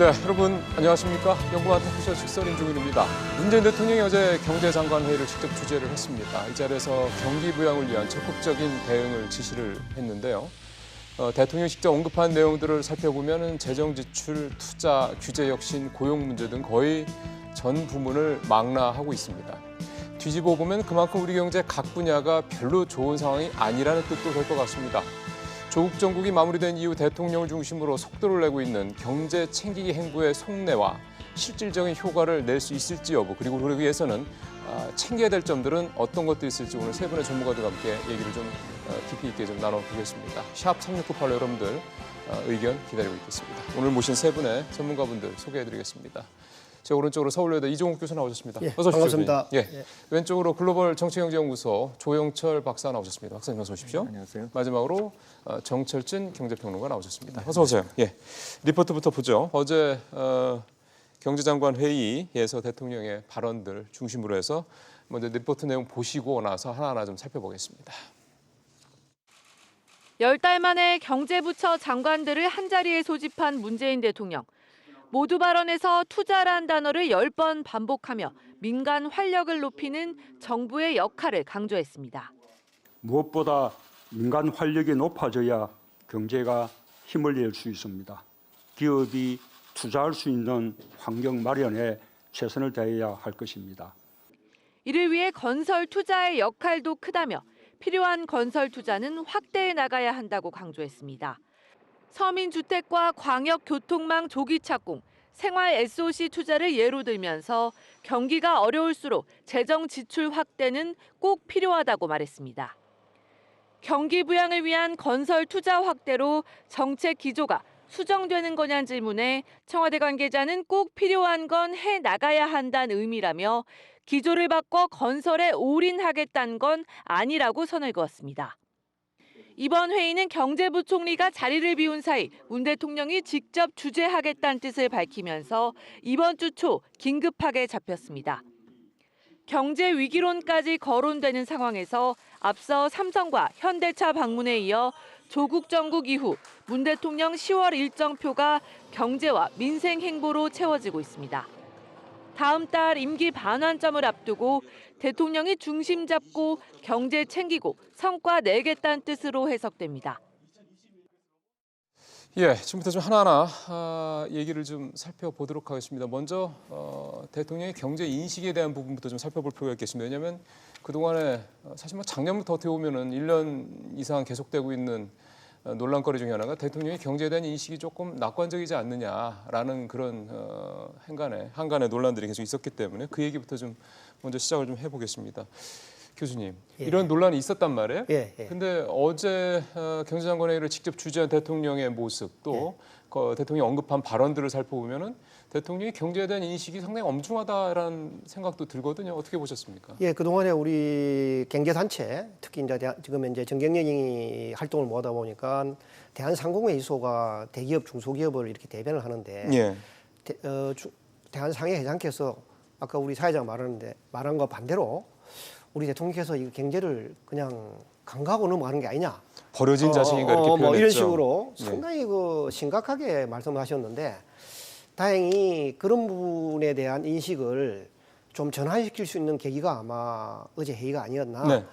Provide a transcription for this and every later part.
네, 여러분 안녕하십니까? 영구한 토크쇼 직설 임종윤입니다. 문재인 대통령이 어제 경제장관 회의를 직접 주재를 했습니다. 이 자리에서 경기 부양을 위한 적극적인 대응을 지시를 했는데요. 대통령이 직접 언급한 내용들을 살펴보면 재정 지출, 투자, 규제 혁신, 고용 문제 등 거의 전 부문을 망라하고 있습니다. 뒤집어 보면 그만큼 우리 경제 각 분야가 별로 좋은 상황이 아니라는 뜻도 될 것 같습니다. 조국 정국이 마무리된 이후 대통령을 중심으로 속도를 내고 있는 경제 챙기기 행보의 속내와 실질적인 효과를 낼 수 있을지 여부, 그리고 그러기 위해서는 챙겨야 될 점들은 어떤 것도 있을지 오늘 세 분의 전문가들과 함께 얘기를 좀 깊이 있게 좀 나눠보겠습니다. 샵 3698 여러분들 의견 기다리고 있겠습니다. 오늘 모신 세 분의 전문가분들 소개해드리겠습니다. 제 오른쪽으로 서울여대 이종욱 교수 나오셨습니다. 예, 어서 오십시오. 반갑습니다. 예. 왼쪽으로 글로벌 정치경제연구소 조영철 박사 나오셨습니다. 박사님 어서 오십시오. 안녕하세요. 마지막으로 정철진 경제평론가 나오셨습니다. 어서 오세요. 예. 리포트부터 보죠. 어제 경제장관 회의에서 대통령의 발언들 중심으로 해서 먼저 리포트 내용 보시고 나서 하나하나 좀 살펴보겠습니다. 10달 만에 경제부처 장관들을 한자리에 소집한 문재인 대통령. 모두 발언에서 투자란 단어를 10번 반복하며 민간 활력을 높이는 정부의 역할을 강조했습니다. 무엇보다 민간 활력이 높아져야 경제가 힘을 낼 수 있습니다. 기업이 투자할 수 있는 환경 마련에 최선을 다해야 할 것입니다. 이를 위해 건설 투자의 역할도 크다며 필요한 건설 투자는 확대해 나가야 한다고 강조했습니다. 서민주택과 광역교통망 조기 착공, 생활 SOC 투자를 예로 들면서 경기가 어려울수록 재정 지출 확대는 꼭 필요하다고 말했습니다. 경기 부양을 위한 건설 투자 확대로 정책 기조가 수정되는 거냐는 질문에 청와대 관계자는 꼭 필요한 건 해 나가야 한다는 의미라며 기조를 바꿔 건설에 올인하겠다는 건 아니라고 선을 그었습니다. 이번 회의는 경제부총리가 자리를 비운 사이 문 대통령이 직접 주재하겠다는 뜻을 밝히면서 이번 주 초 긴급하게 잡혔습니다. 경제 위기론까지 거론되는 상황에서 앞서 삼성과 현대차 방문에 이어 조국 정국 이후 문 대통령 10월 일정표가 경제와 민생 행보로 채워지고 있습니다. 다음 달 임기 반환점을 앞두고 대통령이 중심 잡고 경제 챙기고 성과 내겠다는 뜻으로 해석됩니다. 예, 지금부터 좀 하나하나 얘기를 좀 살펴보도록 하겠습니다. 먼저 대통령의 경제 인식에 대한 부분부터 좀 살펴볼 필요가 있겠습니다. 왜냐하면 그동안에 사실 뭐 작년부터 어떻게 보면은 1년 이상 계속되고 있는 논란거리 중에 하나가 대통령의 경제에 대한 인식이 조금 낙관적이지 않느냐라는 그런 한간의 논란들이 계속 있었기 때문에 그 얘기부터 좀 먼저 시작을 좀 해보겠습니다. 교수님, 예. 이런 논란이 있었단 말이에요. 예. 근데 어제 경제장관 회의를 직접 주재한 대통령의 모습 또 대통령이 언급한 발언들을 살펴보면은 대통령이 경제에 대한 인식이 상당히 엄중하다라는 생각도 들거든요. 어떻게 보셨습니까? 예, 그동안에 우리 경제단체, 특히 이제 지금 이제 정경련이 활동을 모으다 보니까 대한상공회의소가 대기업, 중소기업을 이렇게 대변을 하는데 예. 대한상해 회장께서 아까 우리 사회자가 말한 거 반대로 우리 대통령께서 이 경제를 그냥 간과하고 넘어가는 게 아니냐. 버려진 자식인가 이렇게 표현했죠. 뭐 이런 식으로 상당히 심각하게 말씀하셨는데 다행히 그런 부분에 대한 인식을 좀 전환시킬 수 있는 계기가 아마 어제 회의가 아니었나. 네.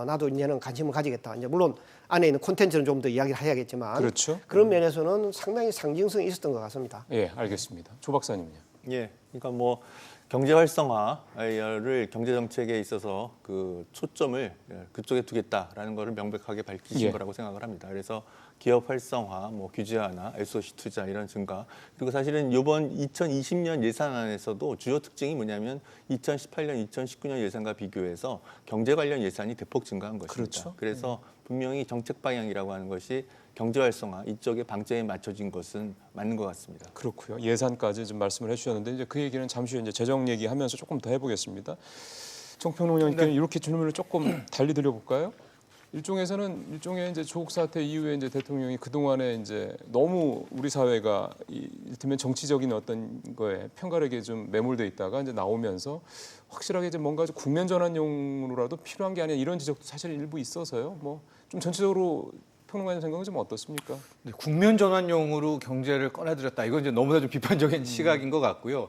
나도 이제는 관심을 가지겠다. 이제 물론 안에 있는 콘텐츠는 좀 더 이야기를 해야겠지만 그렇죠. 그런 면에서는 상당히 상징성이 있었던 것 같습니다. 예, 알겠습니다. 조 박사님요. 예, 그러니까 뭐 경제 활성화를 경제 정책에 있어서 그 초점을 그쪽에 두겠다라는 것을 명백하게 밝히신 거라고 생각을 합니다. 그래서 기업 활성화, 뭐 규제 완화, SOC 투자 이런 증가. 그리고 사실은 이번 2020년 예산안에서도 주요 특징이 뭐냐면 2018년, 2019년 예산과 비교해서 경제 관련 예산이 대폭 증가한 것입니다. 그렇죠. 그래서 분명히 정책 방향이라고 하는 것이 경제 활성화 이쪽에 방점에 맞춰진 것은 맞는 것 같습니다. 그렇고요. 예산까지 좀 말씀을 해주셨는데 이제 그 얘기는 잠시 후에 이제 재정 얘기하면서 조금 더 해보겠습니다. 정평론가님께 이렇게 질문을 조금 달리 드려볼까요? 일종의 이제 조국 사태 이후에 이제 대통령이 그 동안에 이제 너무 우리 사회가 이를테면 정치적인 어떤 거에 편가르게 좀 매몰돼 있다가 이제 나오면서 확실하게 이제 뭔가 좀 국면 전환용으로라도 필요한 게 아니냐 이런 지적도 사실 일부 있어서요. 뭐 좀 전체적으로 평론가님 생각은 좀 어떻습니까? 네, 국면 전환용으로 경제를 꺼내들였다. 이건 이제 너무나 좀 비판적인 시각인 것 같고요.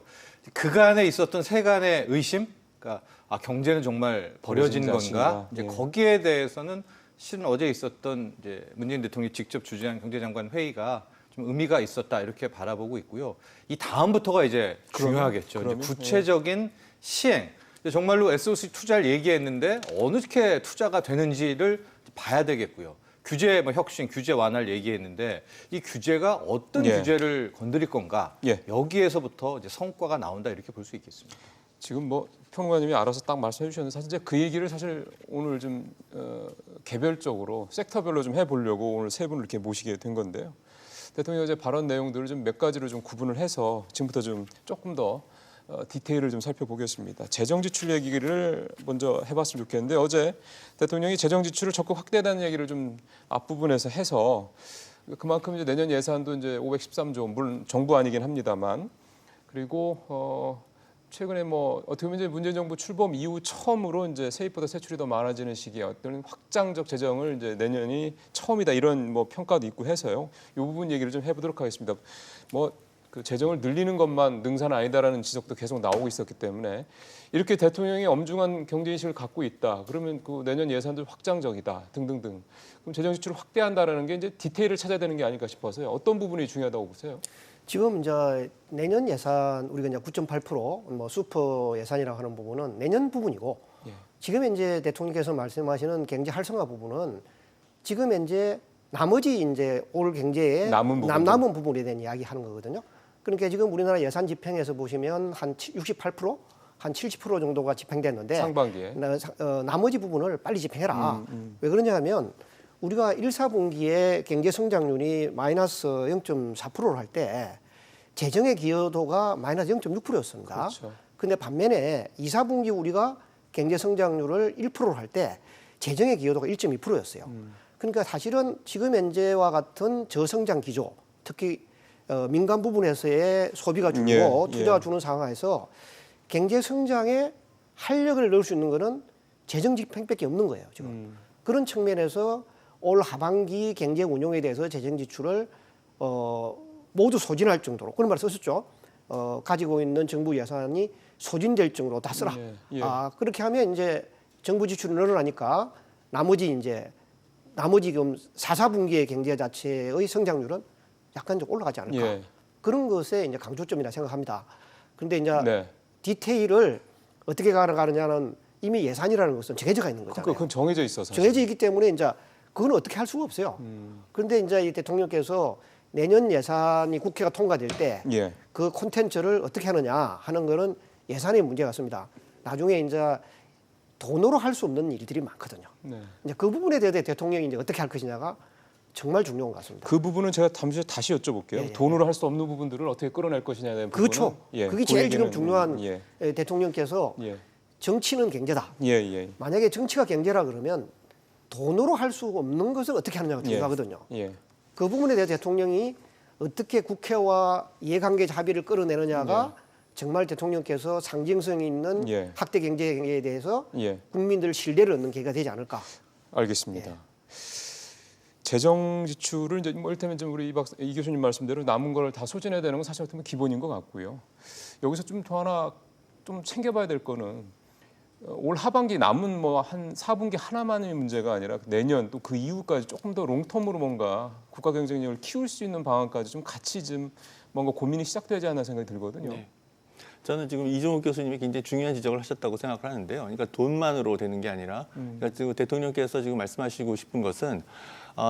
그간에 있었던 세간의 의심, 그러니까 경제는 정말 버려진 건가? 자신이다. 이제 예. 거기에 대해서는 실은 어제 있었던 이제 문재인 대통령이 직접 주재한 경제장관 회의가 좀 의미가 있었다 이렇게 바라보고 있고요. 이 다음부터가 이제 중요하겠죠. 그러면? 이제 구체적인 시행. 정말로 SOC 투자를 얘기했는데 어떻게 투자가 되는지를 봐야 되겠고요. 규제 혁신, 규제 완화를 얘기했는데 이 규제가 어떤 예. 규제를 건드릴 건가? 예. 여기에서부터 이제 성과가 나온다 이렇게 볼 수 있겠습니다. 지금 뭐 평론가님이 알아서 딱 말씀해 주셨는데 사실 이제 그 얘기를 사실 오늘 좀 개별적으로 섹터별로 좀 해보려고 오늘 세 분을 이렇게 모시게 된 건데요. 대통령 어제 발언 내용들을 좀 몇 가지로 좀 구분을 해서 지금부터 좀 조금 더 디테일을 좀 살펴보겠습니다. 재정 지출 얘기를 먼저 해봤으면 좋겠는데 어제 대통령이 재정 지출을 적극 확대하는 얘기를 좀 앞부분에서 해서 그만큼 이제 내년 예산도 이제 513조 물론 정부 아니긴 합니다만 그리고 최근에 뭐 어떻게 보면 이제 문재인 정부 출범 이후 처음으로 이제 세입보다 세출이 더 많아지는 시기에 어떤 확장적 재정을 이제 내년이 처음이다 이런 뭐 평가도 있고 해서요. 이 부분 얘기를 좀 해보도록 하겠습니다. 뭐 그 재정을 늘리는 것만 능사는 아니다라는 지적도 계속 나오고 있었기 때문에 이렇게 대통령이 엄중한 경제 인식을 갖고 있다. 그러면 그 내년 예산도 확장적이다 등등등. 그럼 재정 지출을 확대한다라는 게 이제 디테일을 찾아야 되는 게 아닐까 싶어서요. 어떤 부분이 중요하다고 보세요? 지금 이제 내년 예산 우리가 이제 9.8%뭐 슈퍼 예산이라고 하는 부분은 내년 부분이고 예. 지금 현재 대통령께서 말씀하시는 경제 활성화 부분은 지금 현재 나머지 이제 올 경제의 남은 부분에 대한 이야기하는 거거든요. 그러니까 지금 우리나라 예산 집행에서 보시면 한 68%, 한 70% 정도가 집행됐는데 상반기에 나머지 부분을 빨리 집행해라. 왜 그러냐 하면 우리가 1, 4분기에 경제 성장률이 마이너스 0.4%를 할 때 재정의 기여도가 마이너스 0.6%였습니다. 그렇죠. 근데 반면에 2, 4분기 우리가 경제 성장률을 1%를 할 때 재정의 기여도가 1.2%였어요. 그러니까 사실은 지금 현재와 같은 저성장 기조, 특히 민간 부분에서의 소비가 줄고 투자가 주는 상황에서 경제 성장에 활력을 넣을 수 있는 거는 재정 집행밖에 없는 거예요. 지금 그런 측면에서 올 하반기 경제 운용에 대해서 재정 지출을 모두 소진할 정도로 그런 말을 썼었죠. 가지고 있는 정부 예산이 소진될 정도로 다 쓰라. 그렇게 하면 이제 정부 지출이 늘어나니까 나머지 지금 4, 4분기의 경제 자체의 성장률은 약간 좀 올라가지 않을까. 그런 것에 이제 강조점이라 생각합니다. 그런데 이제 디테일을 어떻게 가느냐는 이미 예산이라는 것은 정해져가 있는 거잖아요. 그건 정해져 있어서. 정해져 있기 때문에 이제 그건 어떻게 할 수가 없어요. 그런데 이제 이 대통령께서 내년 예산이 국회가 통과될 때 그 콘텐츠를 어떻게 하느냐 하는 거는 예산의 문제 같습니다. 나중에 이제 돈으로 할 수 없는 일들이 많거든요. 이제 그 부분에 대해 대통령이 이제 어떻게 할 것이냐가 정말 중요한 것 같습니다. 그 부분은 제가 다시 여쭤볼게요. 돈으로 할 수 없는 부분들을 어떻게 끌어낼 것이냐에 대한 부분은 그렇죠. 그게 제일 지금 중요한 대통령께서 정치는 경제다. 만약에 정치가 경제라 그러면 돈으로 할 수 없는 것을 어떻게 하느냐가 중요하거든요. 그 부분에 대해서 대통령이 어떻게 국회와 이해관계 합의를 끌어내느냐가 정말 대통령께서 상징성 있는 확대 경제에 대해서 국민들 신뢰를 얻는 계기가 되지 않을까. 알겠습니다. 재정 지출을 이제 뭐 이를테면 좀 우리 이 교수님 말씀대로 남은 걸 다 소진해야 되는 건 사실 어떻게 보면 기본인 것 같고요. 여기서 좀 더 하나 좀 챙겨봐야 될 거는 올 하반기 남은 뭐 한 4분기 하나만의 문제가 아니라 내년 또 그 이후까지 조금 더 롱텀으로 뭔가 국가 경쟁력을 키울 수 있는 방안까지 좀 같이 좀 뭔가 고민이 시작되지 않나 생각이 들거든요. 저는 지금 이종욱 교수님이 굉장히 중요한 지적을 하셨다고 생각을 하는데요. 그러니까 돈만으로 되는 게 아니라 그러니까 지금 대통령께서 지금 말씀하시고 싶은 것은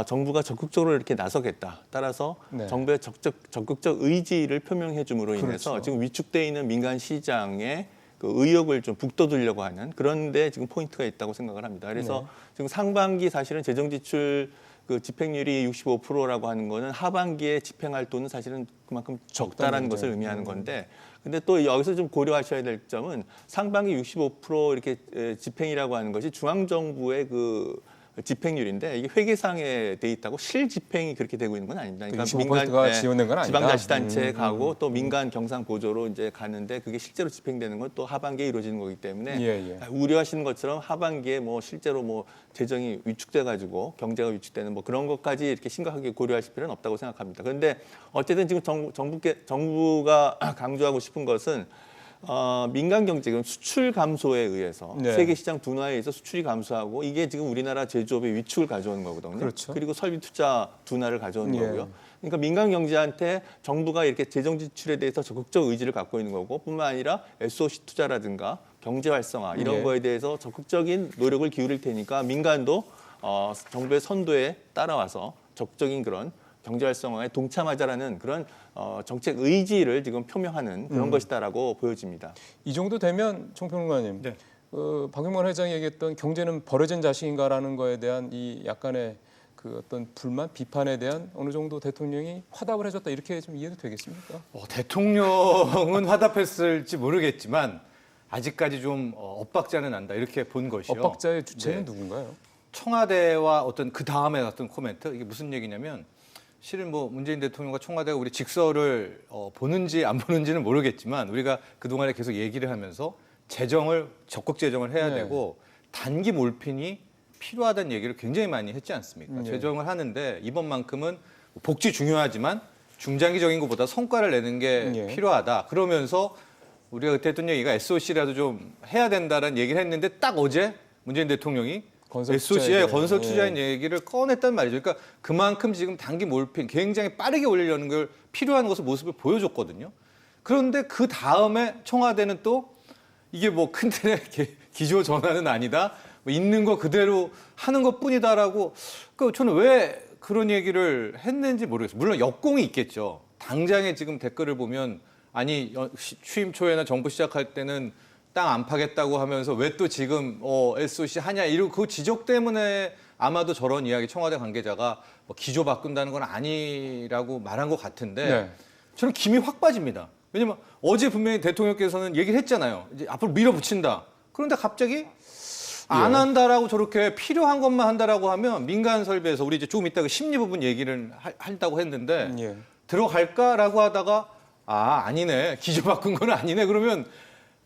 정부가 적극적으로 이렇게 나서겠다. 따라서 정부의 적극적 의지를 표명해 줌으로 인해서 지금 위축돼 있는 민간 시장의 그 의욕을 좀 북돋으려고 하는 그런데 지금 포인트가 있다고 생각을 합니다. 그래서 지금 상반기 사실은 재정 지출 그 집행률이 65%라고 하는 거는 하반기에 집행할 돈은 사실은 그만큼 적다라는 것을 의미하는 건데, 근데 또 여기서 좀 고려하셔야 될 점은 상반기 65% 이렇게 집행이라고 하는 것이 중앙정부의 그 집행률인데 이게 회계상의 데이터고 실집행이 그렇게 되고 있는 건 아닙니다. 25%가 지원된 건 아니다. 지방자치단체에 가고 또 민간 경상 보조로 이제 가는데 그게 실제로 집행되는 건 또 하반기에 이루어지는 거기 때문에 예. 우려하시는 것처럼 하반기에 뭐 실제로 뭐 재정이 위축돼 가지고 경제가 위축되는 뭐 그런 것까지 이렇게 심각하게 고려하실 필요는 없다고 생각합니다. 그런데 어쨌든 지금 정부가 강조하고 싶은 것은 민간 경제, 수출 감소에 의해서 네. 세계 시장 둔화에 의해서 수출이 감소하고 이게 지금 우리나라 제조업의 위축을 가져오는 거거든요. 그렇죠. 그리고 설비 투자 둔화를 가져오는 예. 거고요. 그러니까 민간 경제한테 정부가 이렇게 재정 지출에 대해서 적극적 의지를 갖고 있는 거고 뿐만 아니라 SOC 투자라든가 경제 활성화 이런 예. 거에 대해서 적극적인 노력을 기울일 테니까 민간도 정부의 선도에 따라와서 적극적인 그런 경제 활성화에 동참하자라는 그런 정책 의지를 지금 표명하는 그런 것이다라고 보여집니다. 이 정도 되면 총평론가님, 네. 박용만 회장이 얘기했던 경제는 버려진 자식인가라는 거에 대한 이 약간의 그 어떤 불만, 비판에 대한 어느 정도 대통령이 화답을 해줬다 이렇게 좀 이해도 되겠습니까? 대통령은 화답했을지 모르겠지만 아직까지 좀 엇박자는 난다 이렇게 본 것이요. 엇박자의 주체는 네. 누군가요? 청와대와 어떤 그 다음에 어떤 코멘트 이게 무슨 얘기냐면 실은 뭐 문재인 대통령과 청와대가 우리 직서를 보는지 안 보는지는 모르겠지만 우리가 그 동안에 계속 얘기를 하면서 재정을 적극 재정을 해야 네. 되고 단기 몰핀이 필요하다는 얘기를 굉장히 많이 했지 않습니까? 네. 재정을 하는데 이번만큼은 복지 중요하지만 중장기적인 것보다 성과를 내는 게 예. 필요하다. 그러면서 우리가 그때 했던 얘기가 SOC라도 좀 해야 된다는 얘기를 했는데 딱 어제 문재인 대통령이 건설 SOC의 투자에 건설 대한, 투자인 얘기를 꺼냈단 말이죠. 그러니까 그만큼 지금 단기 몰핀 굉장히 빠르게 올리려는 걸 필요한 것을 모습을 보여줬거든요. 그런데 그 다음에 청와대는 또 이게 뭐 큰 틀의 기조 전환은 아니다. 뭐 있는 거 그대로 하는 것뿐이다라고. 그러니까 저는 왜 그런 얘기를 했는지 모르겠어요. 물론 역공이 있겠죠. 당장에 지금 댓글을 보면 아니 취임 초에나 정부 시작할 때는 땅 안 파겠다고 하면서 왜 또 지금 SOC 하냐 이런 그 지적 때문에 아마도 저런 이야기 청와대 관계자가 뭐 기조 바꾼다는 건 아니라고 말한 것 같은데 네. 저는 김이 확 빠집니다. 왜냐면 어제 분명히 대통령께서는 얘기를 했잖아요. 이제 앞으로 밀어붙인다. 그런데 갑자기 안 한다라고 저렇게 필요한 것만 한다라고 하면 민간 설비에서 우리 이제 조금 이따 그 심리 부분 얘기를 한다고 했는데 예. 들어갈까라고 하다가 아니네. 기조 바꾼 건 아니네. 그러면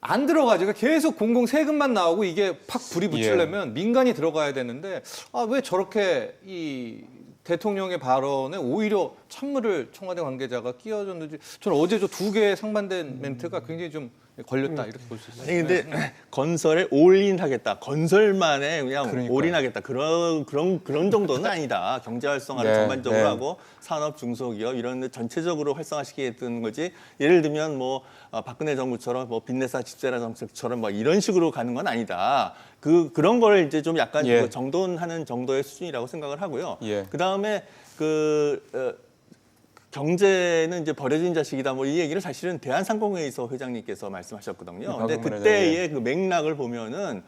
안 들어가죠. 그러니까 계속 공공 세금만 나오고 이게 팍 불이 붙이려면 민간이 들어가야 되는데 왜 저렇게 이 대통령의 발언에 오히려 찬물을 청와대 관계자가 끼워줬는지 저는 어제 저 두 개의 상반된 멘트가 굉장히 좀 걸렸다 이렇게 볼 수 있어요. 아니 근데 건설에 올인하겠다. 건설만에 그냥 그러니까요. 올인하겠다. 그런 정도는 아니다. 경제 활성화를 네, 전반적으로 네. 하고 산업 중소기업 이런 데 전체적으로 활성화시키겠다는 거지. 예를 들면 뭐 박근혜 정부처럼 뭐 빚내사 집세라 정책처럼 막 이런 식으로 가는 건 아니다. 그런 걸 이제 좀 약간 예. 그 정돈하는 정도의 수준이라고 생각을 하고요. 예. 그다음에 경제는 이제 버려진 자식이다. 뭐 이 얘기를 사실은 대한상공회의소 회장님께서 말씀하셨거든요. 근데 박용만 그때의 그 맥락을 보면은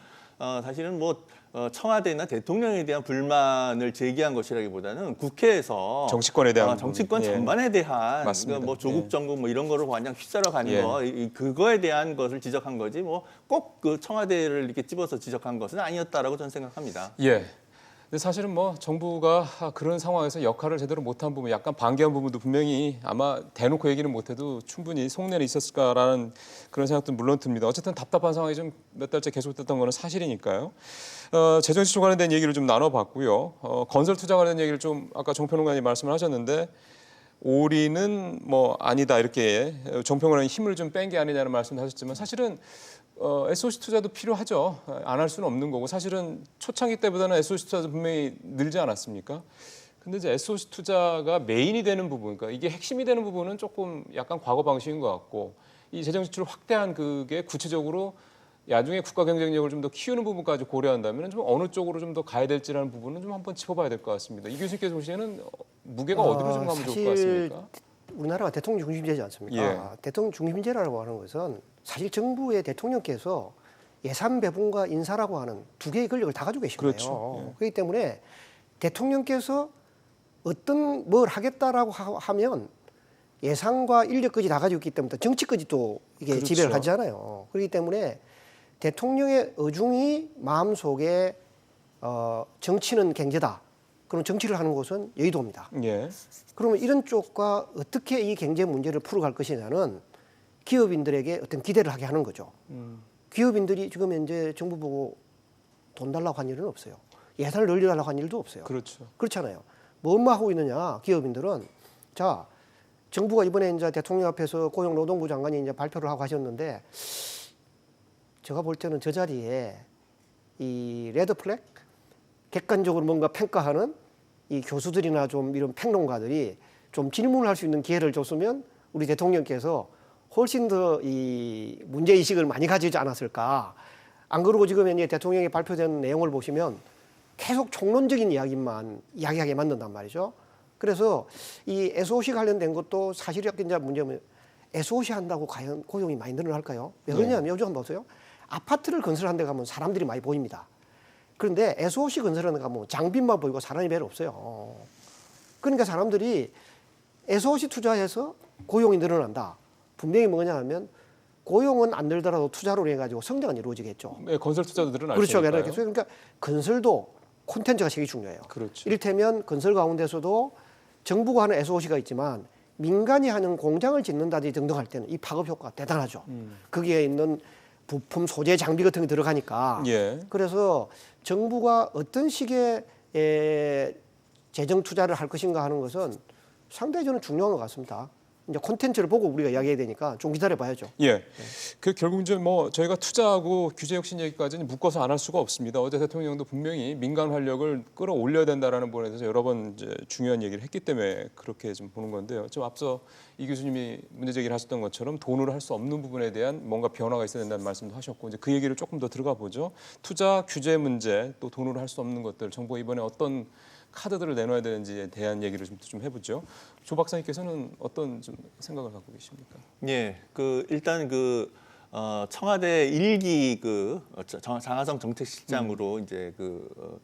사실은 뭐 청와대나 대통령에 대한 불만을 제기한 것이라기보다는 국회에서 정치권에 대한 정치권 부분. 예. 전반에 대한 맞습니다. 뭐 조국 예. 정부 뭐 이런 거를 그냥 휩싸러 가는 예. 거 그거에 대한 것을 지적한 거지 뭐 꼭 그 청와대를 이렇게 집어서 지적한 것은 아니었다라고 저는 생각합니다. 예. 근데 사실은 뭐 정부가 그런 상황에서 역할을 제대로 못한 부분, 약간 반기한 부분도 분명히 아마 대놓고 얘기는 못해도 충분히 속내는 있었을까라는 그런 생각도 물론 듭니다. 어쨌든 답답한 상황이 좀 몇 달째 계속됐던 거는 사실이니까요. 재정지출 관련된 얘기를 좀 나눠봤고요. 건설 투자 관련된 얘기를 좀 아까 정평론가님 말씀을 하셨는데 올인은 뭐 아니다 이렇게 정평론가님 힘을 좀 뺀 게 아니냐는 말씀도 하셨지만 사실은 SOC 투자도 필요하죠. 안 할 수는 없는 거고 사실은 초창기 때보다는 SOC 투자도 분명히 늘지 않았습니까? 근데 이제 SOC 투자가 메인이 되는 부분, 그러니까 이게 핵심이 되는 부분은 조금 약간 과거 방식인 것 같고 이 재정 지출을 확대한 그게 구체적으로 야중에 국가 경쟁력을 좀 더 키우는 부분까지 고려한다면 좀 어느 쪽으로 좀 더 가야 될지라는 부분은 좀 한번 짚어봐야 될 것 같습니다. 이 교수님께서 보시기에는 무게가 어디로 좀 가면 좋을 것 같습니까? 우리나라가 대통령 중심제지 않습니까? 예. 대통령 중심제라고 하는 것은 사실 정부의 대통령께서 예산 배분과 인사라고 하는 두 개의 권력을 다 가지고 계신 그렇죠. 거예요. 예. 그렇기 때문에 대통령께서 어떤 뭘 하겠다라고 하면 예산과 인력까지 다 가지고 있기 때문에 정치까지 또 이게 그렇죠. 지배를 하잖아요. 그렇기 때문에 대통령의 어중이 마음속에 정치는 경제다. 그럼 정치를 하는 곳은 여의도입니다. 예. 그러면 이런 쪽과 어떻게 이 경제 문제를 풀어갈 것이냐는 기업인들에게 어떤 기대를 하게 하는 거죠. 기업인들이 지금 현재 정부 보고 돈 달라고 한 일은 없어요. 예산을 늘려달라고 한 일도 없어요. 그렇죠. 그렇잖아요. 뭐만 하고 있느냐, 기업인들은. 자, 정부가 이번에 이제 대통령 앞에서 고용노동부 장관이 이제 발표를 하고 하셨는데, 제가 볼 때는 저 자리에 이 레드 플렉, 객관적으로 뭔가 평가하는 이 교수들이나 좀 이런 평론가들이 좀 질문을 할 수 있는 기회를 줬으면 우리 대통령께서 훨씬 더 이 문제 의식을 많이 가지지 않았을까. 안 그러고 지금 이제 대통령이 발표된 내용을 보시면 계속 총론적인 이야기만 이야기하게 만든단 말이죠. 그래서 이 SOC 관련된 것도 사실 이제 문제는 SOC 한다고 과연 고용이 많이 늘어날까요? 왜 그러냐면 요즘 한번 보세요. 아파트를 건설하는 데 가면 사람들이 많이 보입니다. 그런데 SOC 건설하는 데 가면 장비만 보이고 사람이 별로 없어요. 그러니까 사람들이 SOC 투자해서 고용이 늘어난다. 분명히 뭐냐 하면 고용은 안 늘더라도 투자로 인해 가지고 성장은 이루어지겠죠. 네, 건설 투자도 늘어날 그렇죠. 테니까요. 그러니까 건설도 콘텐츠가 되게 중요해요. 그렇죠. 이를테면 건설 가운데서도 정부가 하는 SOC가 있지만 민간이 하는 공장을 짓는다든지 등등 할 때는 이 파급 효과가 대단하죠. 거기에 있는 부품, 소재, 장비 같은 게 들어가니까. 예. 그래서 정부가 어떤 식의 재정 투자를 할 것인가 하는 것은 상당히 저는 중요한 것 같습니다. 이제 콘텐츠를 보고 우리가 이야기해야 되니까 좀 기다려봐야죠. 예. 그 결국 이제 뭐 저희가 투자하고 규제 혁신 얘기까지는 묶어서 안 할 수가 없습니다. 어제 대통령도 분명히 민간 활력을 끌어올려야 된다라는 부분에 대해서 여러 번 이제 중요한 얘기를 했기 때문에 그렇게 좀 보는 건데요. 좀 앞서 이 교수님이 문제 제기를 하셨던 것처럼 돈으로 할 수 없는 부분에 대한 뭔가 변화가 있어야 된다는 말씀도 하셨고 이제 그 얘기를 조금 더 들어가 보죠. 투자 규제 문제 또 돈으로 할 수 없는 것들 정부가 이번에 어떤 카드들을 내놔야 되는지에 대한 얘기를 좀 해보죠. 조 박사님께서는 어떤 좀 생각을 갖고 계십니까? 예, 일단 청와대 1기 장하성 정책실장으로 이제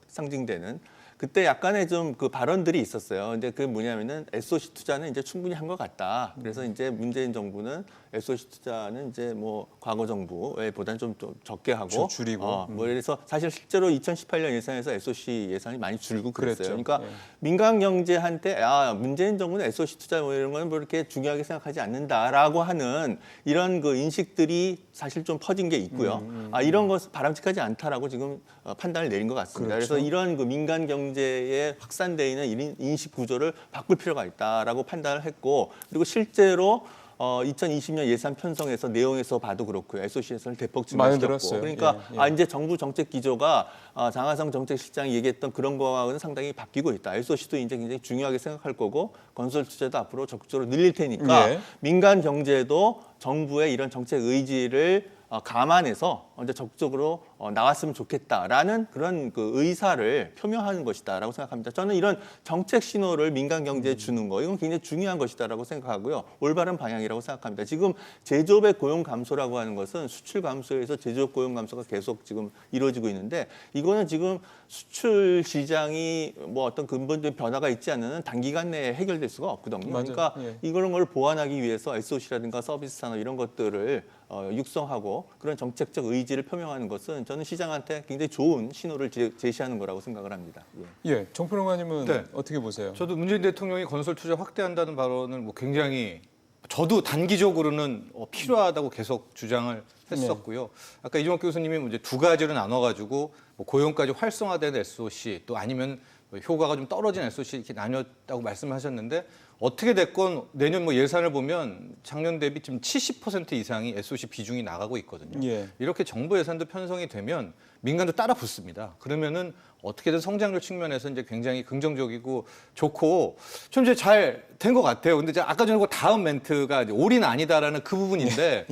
상징되는 그때 약간의 좀 발언들이 있었어요. 근데 그 뭐냐면은 SOC 투자는 이제 충분히 한 것 같다. 그래서 이제 문재인 정부는 SOC 투자는 이제 뭐 과거 정부보다는 좀 적게 하고 줄이고. 그래서 사실 실제로 2018년 예산에서 SOC 예산이 많이 줄고 그랬어요. 그랬죠. 그러니까 민간 경제한테 문재인 정부는 SOC 투자 뭐 이런 거는 뭐 이렇게 중요하게 생각하지 않는다라고 하는 이런 인식들이 사실 좀 퍼진 게 있고요. 이런 것 바람직하지 않다라고 지금 판단을 내린 것 같습니다. 그렇죠. 그래서 이런 민간 경제에 확산돼 있는 인식 구조를 바꿀 필요가 있다라고 판단을 했고 그리고 실제로 2020년 예산 편성에서 내용에서 봐도 그렇고요. SOC 예산을 대폭 많이 증가시켰고 늘었어요. 그러니까 예. 이제 정부 정책 기조가 장하성 정책실장이 얘기했던 그런 거와는 상당히 바뀌고 있다. SOC도 이제 굉장히 중요하게 생각할 거고 건설 투자도 앞으로 적극적으로 늘릴 테니까 예. 민간 경제도 정부의 이런 정책 의지를 감안해서 이제 적극적으로 나왔으면 좋겠다라는 그런 의사를 표명하는 것이다라고 생각합니다. 저는 이런 정책 신호를 민간 경제에 주는 거 이건 굉장히 중요한 것이다라고 생각하고요. 올바른 방향이라고 생각합니다. 지금 제조업의 고용 감소라고 하는 것은 수출 감소에서 제조업 고용 감소가 계속 지금 이루어지고 있는데 이거는 지금 수출 시장이 뭐 어떤 근본적인 변화가 있지 않는 단기간 내에 해결될 수가 없거든요. 맞아요. 그러니까 예. 이런 걸 보완하기 위해서 SOC라든가 서비스 산업 이런 것들을 육성하고 그런 정책적 의지를 표명하는 것은 저는 시장한테 굉장히 좋은 신호를 제시하는 거라고 생각을 합니다. 예. 정평론가님은 네. 어떻게 보세요? 저도 문재인 대통령이 건설 투자 확대한다는 발언을 뭐 굉장히 저도 단기적으로는 필요하다고 계속 주장을 했었고요. 아까 이종학 교수님이 이제 두 가지로 나눠가지고 뭐 고용까지 활성화된 SOC 또 아니면 효과가 좀 떨어진 SOC 이렇게 나뉘었다고 말씀하셨는데 어떻게 됐건 내년 뭐 예산을 보면 작년 대비 지금 70% 이상이 SOC 비중이 나가고 있거든요. 예. 이렇게 정부 예산도 편성이 되면 민간도 따라 붙습니다. 그러면은 어떻게든 성장률 측면에서 이제 굉장히 긍정적이고 좋고 좀 이제 잘 된 것 같아요. 근데 이제 아까 전에 그 다음 멘트가 이제 올인 아니다라는 그 부분인데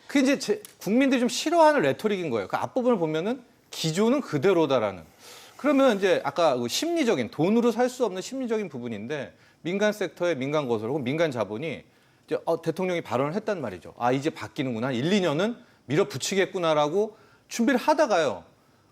그게 이제 국민들이 좀 싫어하는 레토릭인 거예요. 그 앞부분을 보면은 기조는 그대로다라는. 그러면 이제 아까 그 심리적인 돈으로 살 수 없는 심리적인 부분인데 민간 섹터의 민간 건설 혹은 민간 자본이 이제 대통령이 발언을 했단 말이죠. 이제 바뀌는구나. 1, 2년은 밀어붙이겠구나라고 준비를 하다가요.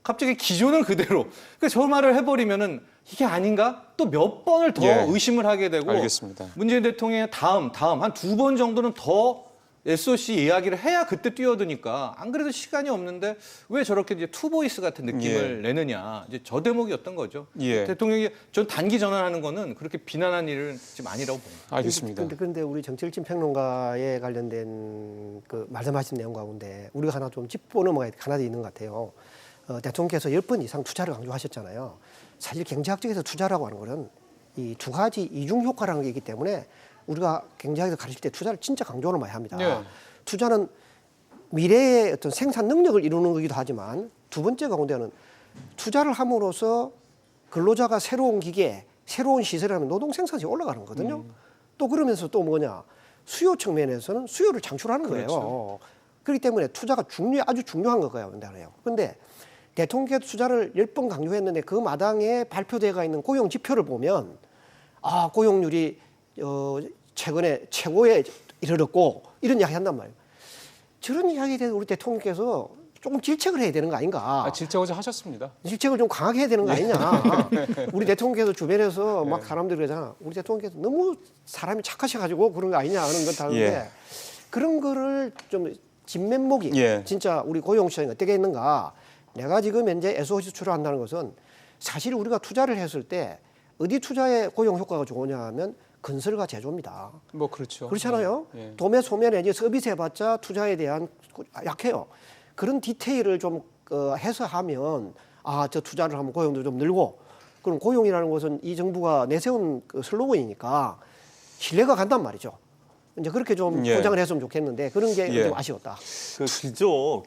갑자기 기조는 그대로. 그러니까 저 말을 해버리면은 이게 아닌가? 또 몇 번을 더 예. 의심을 하게 되고 알겠습니다. 문재인 대통령의 다음 한 두 번 정도는 더 SOC 이야기를 해야 그때 뛰어드니까 안 그래도 시간이 없는데 왜 저렇게 이제 투보이스 같은 느낌을 내느냐 이제 저 대목이었던 거죠. 예. 대통령이 전 단기 전환하는 거는 그렇게 비난한 일은 지금 아니라고 봅니다. 알겠습니다. 근데 우리 정철진 평론가에 관련된 그 말씀하신 내용 가운데 우리가 하나 좀 짚고 넘어가야 될 하나 있는 것 같아요. 대통령께서 10번 이상 투자를 강조하셨잖아요. 사실 경제학적에서 투자라고 하는 것은 이 두 가지 이중 효과라는 게 있기 때문에 우리가 경제학에서 가르칠 때 투자를 진짜 강조를 많이 합니다. 네. 투자는 미래의 어떤 생산 능력을 이루는 거기도 하지만 두 번째 가운데는 투자를 함으로써 근로자가 새로운 기계, 새로운 시설을 하면 노동 생산이 올라가는 거거든요. 또 그러면서 또 뭐냐 수요 측면에서는 수요를 창출하는 거예요. 그렇기 때문에 투자가 아주 중요한 거예요. 그런데 대통령께서 투자를 10번 강조했는데 그 마당에 발표되어 있는 고용 지표를 보면 고용률이 최근에 최고에 이르렀고 이런 이야기 한단 말이에요. 저런 이야기에 대해서 우리 대통령께서 조금 질책을 해야 되는 거 아닌가. 질책을 좀 하셨습니다. 질책을 좀 강하게 해야 되는 거 아니냐. 우리 대통령께서 주변에서 막 사람들이 그러잖아. 우리 대통령께서 너무 사람이 착하셔가지고 그런 거 아니냐 하는 건 다른데 그런 거를 좀 진면목이 진짜 우리 고용시장이 어떻게 있는가. 내가 지금 현재 SOC 수출을 한다는 것은 사실 우리가 투자를 했을 때 어디 투자에 고용 효과가 좋으냐 하면 건설과 제조입니다. 뭐 그렇죠. 그렇잖아요. 예. 도매 소매 내지 서비스 해봤자 투자에 대한 약해요. 그런 디테일을 좀 해서 하면 저 투자를 하면 고용도 좀 늘고 그럼 고용이라는 것은 이 정부가 내세운 그 슬로건이니까 신뢰가 간단 말이죠. 이제 그렇게 좀 포장을 했으면 좋겠는데 그런 게 좀 아쉬웠다. 그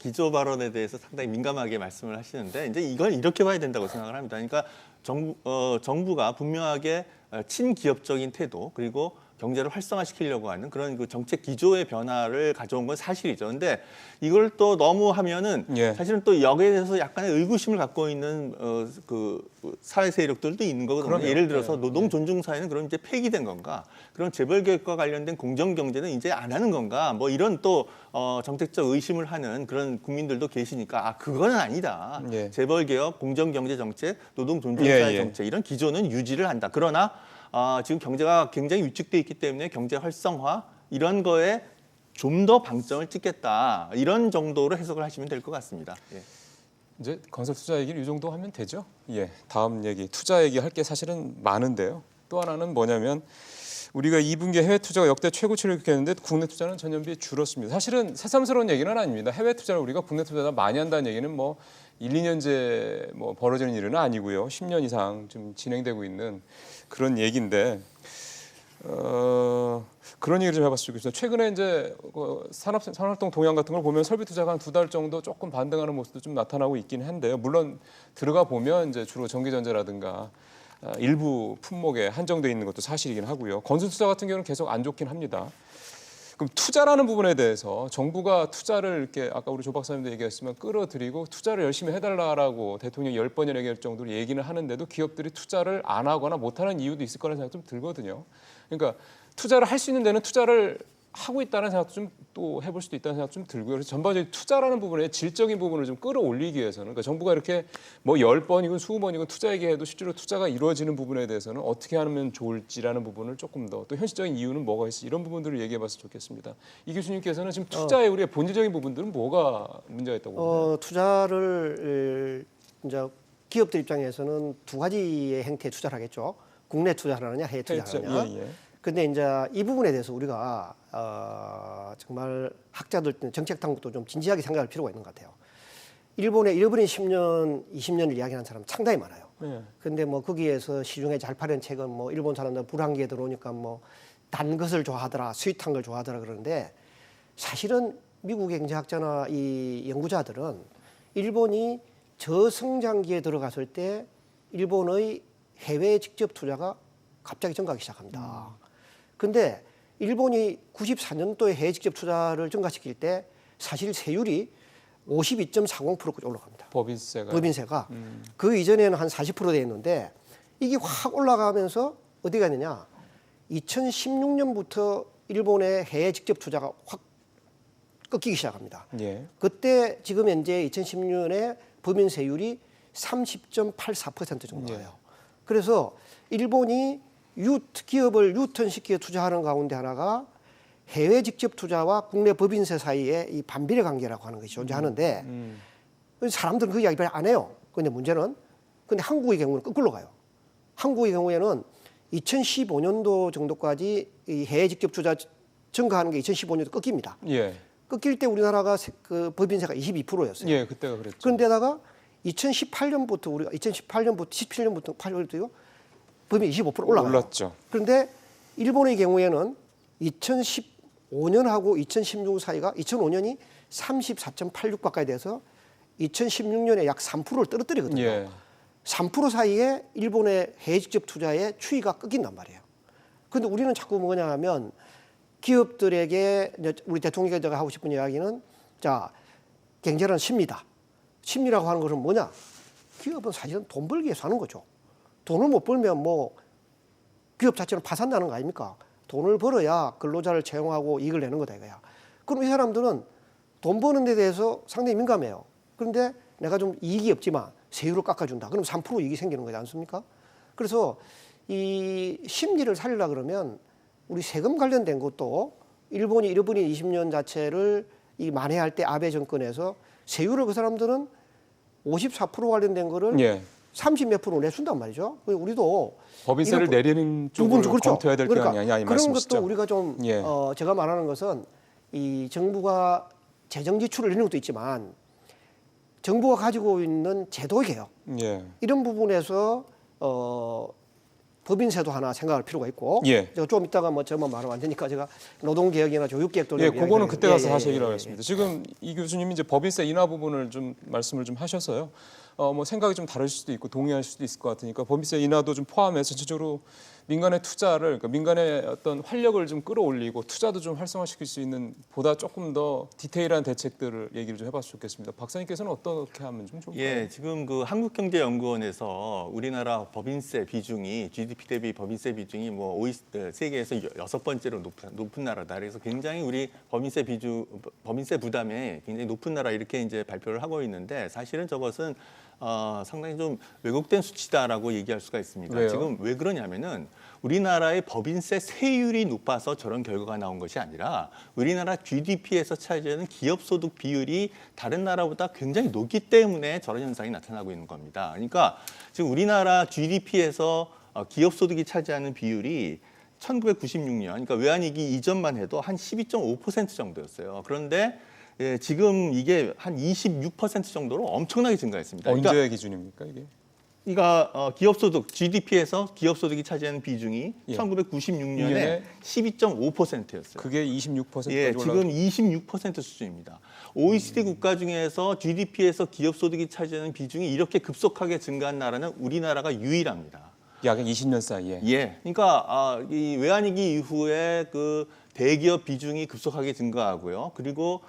기조 발언에 대해서 상당히 민감하게 말씀을 하시는데 이제 이걸 이렇게 봐야 된다고 생각을 합니다. 그러니까 정부가 분명하게 친기업적인 태도 그리고 경제를 활성화시키려고 하는 그런 그 정책 기조의 변화를 가져온 건 사실이죠. 그런데 이걸 또 너무 하면은 사실은 또 여기에 대해서 약간의 의구심을 갖고 있는 그 사회 세력들도 있는 거거든요. 그럼요. 예를 들어서 노동 존중 사회는 그럼 이제 폐기된 건가? 그런 재벌 개혁과 관련된 공정 경제는 이제 안 하는 건가? 뭐 이런 또 정책적 의심을 하는 그런 국민들도 계시니까 그거는 아니다. 재벌 개혁, 공정 경제 정책, 노동 존중 사회 정책 이런 기조는 유지를 한다. 그러나 지금 경제가 굉장히 위축돼 있기 때문에 경제 활성화 이런 거에 좀 더 방점을 찍겠다 이런 정도로 해석을 하시면 될 것 같습니다. 이제 건설 투자 얘기를 이 정도 하면 되죠. 다음 얘기 투자 얘기할 게 사실은 많은데요. 또 하나는 뭐냐면 우리가 2분기 해외 투자가 역대 최고치를 기록했는데 국내 투자는 전년비에 줄었습니다. 사실은 새삼스러운 얘기는 아닙니다. 해외 투자를 우리가 국내 투자보다 많이 한다는 얘기는 뭐 1, 2년째 뭐 벌어지는 일은 아니고요. 10년 이상 좀 진행되고 있는 그런 얘기인데 그런 얘기를 좀 해봤으면 좋겠습니다. 최근에 이제 산업동 동향 같은 걸 보면 설비 투자가 한 2달 정도 조금 반등하는 모습도 좀 나타나고 있긴 한데요. 물론 들어가 보면 이제 주로 전기전자라든가 일부 품목에 한정돼 있는 것도 사실이긴 하고요. 건설 투자 같은 경우는 계속 안 좋긴 합니다. 그럼 투자라는 부분에 대해서 정부가 투자를 이렇게 아까 우리 조 박사님도 얘기했지만 끌어들이고 투자를 열심히 해달라고 대통령이 10번이나 얘기할 정도로 얘기는 하는데도 기업들이 투자를 안 하거나 못하는 이유도 있을 거라는 생각 좀 들거든요. 그러니까 투자를 할 수 있는 데는 투자를 하고 있다는 생각도 좀 또 해볼 수도 있다는 생각 좀 들고요. 그래서 전반적인 투자라는 부분에 질적인 부분을 좀 끌어올리기 위해서는 그러니까 정부가 이렇게 뭐 10번이건 20번이건 투자 얘기해도 실제로 투자가 이루어지는 부분에 대해서는 어떻게 하면 좋을지라는 부분을 조금 더 또 현실적인 이유는 뭐가 있을지 이런 부분들을 얘기해봤으면 좋겠습니다. 이 교수님께서는 지금 투자의 우리의 본질적인 부분들은 뭐가 문제가 있다고 보나요? 투자를 이제 기업들 입장에서는 두 가지의 형태의 투자를 하겠죠. 국내 투자를 하느냐, 해외 투자를 하느냐. 근데 이제 이 부분에 대해서 우리가 정말 학자들, 정책 당국도 좀 진지하게 생각할 필요가 있는 것 같아요. 일본의 잃어버린 10년, 20년을 이야기하는 사람 상당히 많아요. 근데 뭐 거기에서 시중에 잘 팔린 책은 뭐 일본 사람들 불황기에 들어오니까 뭐 단 것을 좋아하더라, 스윗한 걸 좋아하더라 그러는데 사실은 미국의 경제학자나 이 연구자들은 일본이 저성장기에 들어갔을 때 일본의 해외 직접 투자가 갑자기 증가하기 시작합니다. 근데 일본이 94년도에 해외 직접 투자를 증가시킬 때 사실 세율이 52.40%까지 올라갑니다. 법인세가. 그 이전에는 한 40% 돼 있는데 이게 확 올라가면서 어디 갔느냐. 2016년부터 일본의 해외 직접 투자가 확 꺾이기 시작합니다. 그때 지금 현재 2016년에 법인세율이 30.84% 정도 나와요. 그래서 일본이 기업을 유턴시키어 투자하는 가운데 하나가 해외 직접 투자와 국내 법인세 사이에 이 반비례 관계라고 하는 것이 존재하는데 사람들은 그 이야기 별 안 해요. 근데 문제는 근데 한국의 경우는 거꾸로 가요. 한국의 경우에는 2015년도 정도까지 이 해외 직접 투자 증가하는 게 2015년도 꺾입니다. 예. 꺾일 때 우리나라가 그 법인세가 22%였어요. 예, 그때가 그랬죠. 그런데다가 2018년부터 우리가 2018년부터 17년부터 8년부터요 법인 25% 올라가요. 올랐죠. 그런데 일본의 경우에는 2015년하고 2016 사이가 2005년이 34.86 가까이 돼서 2016년에 약 3%를 떨어뜨리거든요. 예. 3% 사이에 일본의 해외 직접 투자의 추이가 꺾인단 말이에요. 그런데 우리는 자꾸 뭐냐 하면 기업들에게 우리 대통령이 하고 싶은 이야기는 자 경제는 심리다. 심리라고 하는 것은 뭐냐? 기업은 사실은 돈 벌기 위해서 하는 거죠. 돈을 못 벌면 뭐 기업 자체는 파산나는 거 아닙니까? 돈을 벌어야 근로자를 채용하고 이익을 내는 거다 이거야. 그럼 이 사람들은 돈 버는 데 대해서 상당히 민감해요. 그런데 내가 좀 이익이 없지만 세율을 깎아준다. 그럼 3% 이익이 생기는 거지 않습니까? 그래서 이 심리를 살리려 그러면 우리 세금 관련된 것도 일본이 잃어버린 20년 자체를 이 만회할 때 아베 정권에서 세율을 그 사람들은 54% 관련된 거를 예. 30몇 프로 내준단 말이죠. 우리도 법인세를 이런 내리는 쪽을 그렇죠. 검토해야 될 게 아니냐 이 그런 말씀이시죠? 것도 우리가 좀 예. 제가 말하는 것은 이 정부가 재정 지출을 늘리는 것도 있지만 정부가 가지고 있는 제도 개혁 예. 이런 부분에서 법인세도 하나 생각할 필요가 있고 예. 제가 좀 이따가 뭐 저만 말하면 안 되니까 제가 노동개혁이나 교육개혁 돌려 예, 그거는 그때 가서 다시 예, 얘기를 예, 하겠습니다. 지금 이 교수님이 이제 법인세 인하 부분을 좀 말씀을 좀 하셔서요. 뭐 생각이 좀 다르실 수도 있고 동의할 수도 있을 것 같으니까 법인세 인하도 좀 포함해서 전체적으로 민간의 투자를 그러니까 민간의 어떤 활력을 좀 끌어올리고 투자도 좀 활성화시킬 수 있는 보다 조금 더 디테일한 대책들을 얘기를 좀 해봤으면 좋겠습니다. 박사님께서는 어떻게 하면 좀 좋을까요? 예, 지금 그 한국경제연구원에서 우리나라 법인세 비중이 GDP 대비 법인세 비중이 뭐 세계에서 6번째로 높은 나라다. 그래서 굉장히 우리 법인세 부담에 굉장히 높은 나라 이렇게 이제 발표를 하고 있는데 사실은 저것은 상당히 좀 왜곡된 수치다라고 얘기할 수가 있습니다. 왜요? 지금 왜 그러냐면은 우리나라의 법인세 세율이 높아서 저런 결과가 나온 것이 아니라 우리나라 GDP에서 차지하는 기업소득 비율이 다른 나라보다 굉장히 높기 때문에 저런 현상이 나타나고 있는 겁니다. 그러니까 지금 우리나라 GDP에서 기업소득이 차지하는 비율이 1996년, 그러니까 외환위기 이전만 해도 한 12.5% 정도였어요. 그런데 예, 지금 이게 한 26% 정도로 엄청나게 증가했습니다. 언제 그러니까 기준입니까 이게? 그러니까 기업소득, GDP에서 기업소득이 차지하는 비중이 예. 1996년에 12.5%였어요. 그게 26%까지 예, 올라. 지금 26% 수준입니다. OECD 국가 중에서 GDP에서 기업소득이 차지하는 비중이 이렇게 급속하게 증가한 나라는 우리나라가 유일합니다. 약 20년 사이에. 예, 그러니까 이 외환위기 이후에 그 대기업 비중이 급속하게 증가하고요. 그리고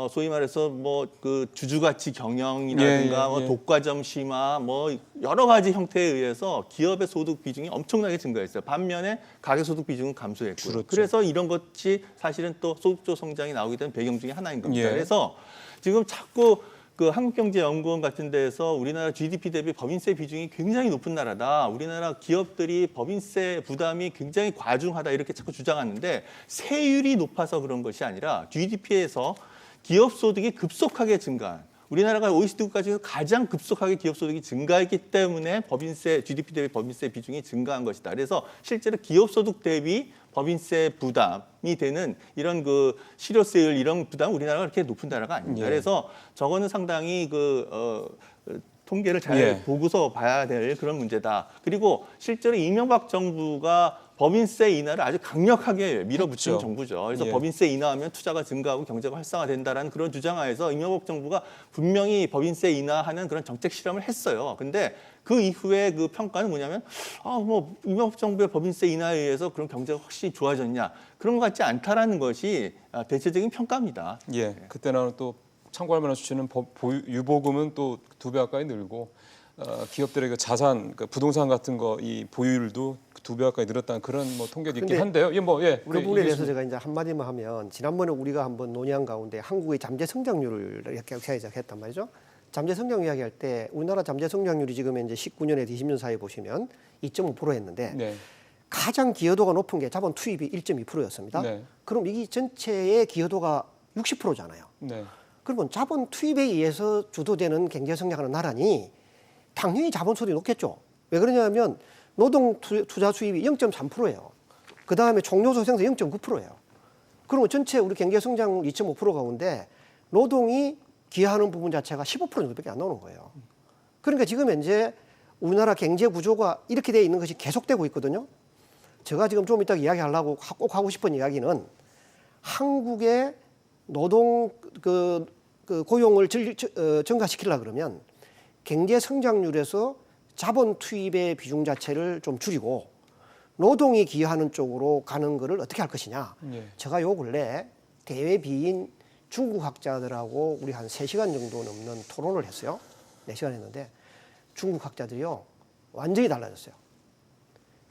소위 말해서 뭐 그 주주가치 경영이라든가 뭐 독과점 심화 뭐 여러 가지 형태에 의해서 기업의 소득 비중이 엄청나게 증가했어요. 반면에 가계소득 비중은 감소했고요. 줄었죠. 그래서 이런 것이 사실은 또 소득주 성장이 나오게 된 배경 중에 하나인 겁니다. 예. 그래서 지금 자꾸 그 한국경제연구원 같은 데에서 우리나라 GDP 대비 법인세 비중이 굉장히 높은 나라다. 우리나라 기업들이 법인세 부담이 굉장히 과중하다 이렇게 자꾸 주장하는데 세율이 높아서 그런 것이 아니라 GDP에서 기업 소득이 급속하게 증가한 우리나라가 OECD 국가 중에서 가장 급속하게 기업 소득이 증가했기 때문에 법인세 GDP 대비 법인세 비중이 증가한 것이다. 그래서 실제로 기업 소득 대비 법인세 부담이 되는 이런 그 실효세율 이런 부담 우리나라가 그렇게 높은 나라가 아닙니다. 예. 그래서 저거는 상당히 통계를 잘 보고서 봐야 될 그런 문제다. 그리고 실제로 이명박 정부가 법인세 인하를 아주 강력하게 밀어붙이는 그렇죠. 정부죠. 그래서 예. 법인세 인하하면 투자가 증가하고 경제가 활성화된다라는 그런 주장하에서 이명박 정부가 분명히 법인세 인하하는 그런 정책 실험을 했어요. 근데 그 이후에 그 평가는 뭐냐면 뭐 이명박 정부의 법인세 인하에 의해서 그런 경제가 확실히 좋아졌냐 그런 것 같지 않다라는 것이 대체적인 평가입니다. 예, 그때는 또 참고할 만한 수치는 유보금은 또 2배 가까이 늘고 기업들의 그 자산, 그 부동산 같은 거 이 보유율도 2배 가까이 늘었다는 그런 뭐 통계도 있긴 한데요. 우리 그 부분에 대해서 교수님. 제가 이제 한마디만 하면 지난번에 우리가 한번 논의한 가운데 한국의 잠재 성장률을 이렇게 시작했단 말이죠. 잠재 성장 이야기할 때 우리나라 잠재 성장률이 지금 이제 19년에서 20년 사이 보시면 2.5% 했는데 네. 가장 기여도가 높은 게 자본 투입이 1.2%였습니다. 네. 그럼 이 전체의 기여도가 60%잖아요. 네. 그러면 자본 투입에 의해서 주도되는 경제 성장하는 나라니 당연히 자본 소득이 높겠죠. 왜 그러냐면 노동 투자 수입이 0.3%예요. 그 다음에 총요소 생산 0.9%예요. 그러면 전체 우리 경제 성장 2.5% 가운데 노동이 기여하는 부분 자체가 15% 정도밖에 안 나오는 거예요. 그러니까 지금 현재 우리나라 경제 구조가 이렇게 되어 있는 것이 계속되고 있거든요. 제가 지금 좀 이따 이야기하려고 꼭 하고 싶은 이야기는 한국의 노동 고용을 증가시키려고 그러면 경제 성장률에서 자본 투입의 비중 자체를 좀 줄이고 노동이 기여하는 쪽으로 가는 거를 어떻게 할 것이냐. 예. 제가 요 근래 대외비인 중국 학자들하고 우리 한 3시간 정도 넘는 토론을 했어요. 4시간 했는데 중국 학자들이요. 완전히 달라졌어요.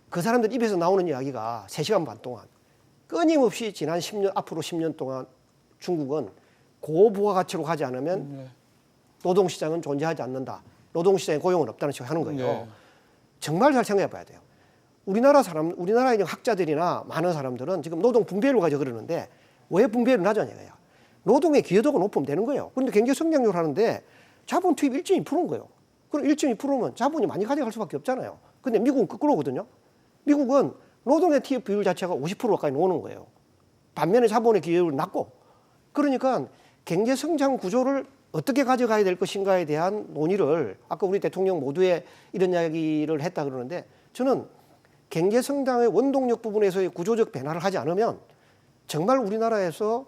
그 사람들 입에서 나오는 이야기가 3시간 반 동안 끊임없이 지난 10년, 앞으로 10년 동안 중국은 고부가가치로 가지 않으면 노동시장은 존재하지 않는다. 노동시장에 고용은 없다는 식으로 하는 거예요. 네. 정말 잘 생각해 봐야 돼요. 우리나라에 있는 학자들이나 많은 사람들은 지금 노동 분배율을 가지고 그러는데 왜 분배율을 하자냐 이거야. 노동의 기여도가 높으면 되는 거예요. 그런데 경제 성장률 하는데 자본 투입 1.2%인 거예요. 그럼 1.2%면 자본이 많이 가져갈 수밖에 없잖아요. 근데 미국은 거꾸로거든요. 미국은 노동의 투입 비율 자체가 50% 가까이 나오는 거예요. 반면에 자본의 기여율은 낮고. 그러니까 경제 성장 구조를 어떻게 가져가야 될 것인가에 대한 논의를 아까 우리 대통령 모두에 이런 이야기를 했다 그러는데 저는 경제 성장의 원동력 부분에서의 구조적 변화를 하지 않으면 정말 우리나라에서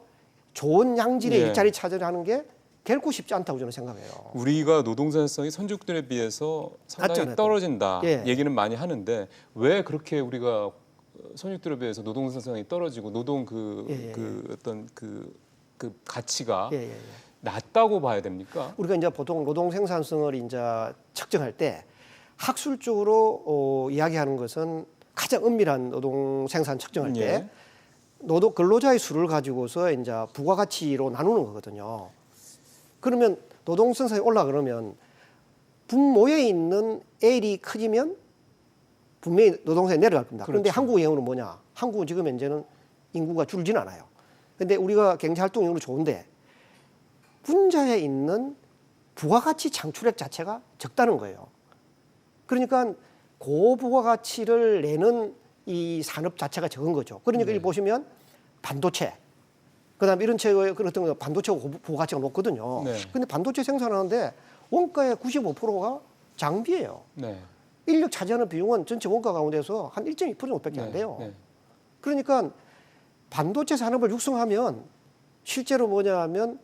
좋은 양질의 예. 일자리 차지하는 게 결코 쉽지 않다고 저는 생각해요. 우리가 노동생산성이 선진국들에 비해서 상당히 낮잖아요, 또. 떨어진다 예. 얘기는 많이 하는데 왜 그렇게 우리가 선진국들에 비해서 노동생산성이 떨어지고 노동 어떤 그 가치가 예, 예, 예. 낮다고 봐야 됩니까? 우리가 이제 보통 노동 생산성을 이제 측정할 때 학술적으로 이야기하는 것은 가장 엄밀한 노동 생산 측정할 때 예. 노동 근로자의 수를 가지고서 이제 부가가치로 나누는 거거든요. 그러면 노동 생산이 올라 그러면 분모에 있는 L이 커지면 분명히 노동 생산이 내려갈 겁니다. 그런데 그렇죠. 한국의 경우는 뭐냐? 한국은 지금 현재는 인구가 줄진 않아요. 근데 우리가 경제 활동력으로 좋은데 분자에 있는 부가가치 창출액 자체가 적다는 거예요. 그러니까 고부가가치를 내는 이 산업 자체가 적은 거죠. 그러니까 네. 여기 보시면 반도체, 그다음에 이런 체의 그런 어떤 반도체가 부가가치가 높거든요. 네. 근데 반도체 생산하는데 원가의 95%가 장비예요. 네. 인력 차지하는 비용은 전체 원가 가운데서 한 1.2% 정도밖에 안 돼요. 네. 그러니까 반도체 산업을 육성하면 실제로 뭐냐면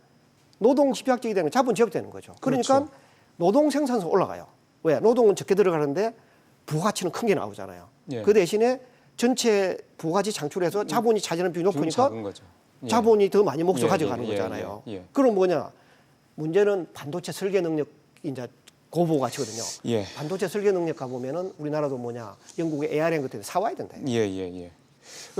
노동 집약적이 되는 자본 지역되는 거죠. 그러니까 그렇죠. 노동 생산성 올라가요. 왜? 노동은 적게 들어가는데 부가가치는 큰 게 나오잖아요. 예. 그 대신에 전체 부가가치 창출해서 자본이 차지하는 비율이 비용이 높으니까 작은 거죠. 예. 자본이 더 많이 몫을 예, 가져가는 예, 예, 거잖아요. 예, 예. 그럼 뭐냐? 문제는 반도체 설계 능력이 이제 고부가치거든요. 예. 반도체 설계 능력 가보면은 우리나라도 뭐냐? 영국의 ARM 같은 데 사와야 된다. 예.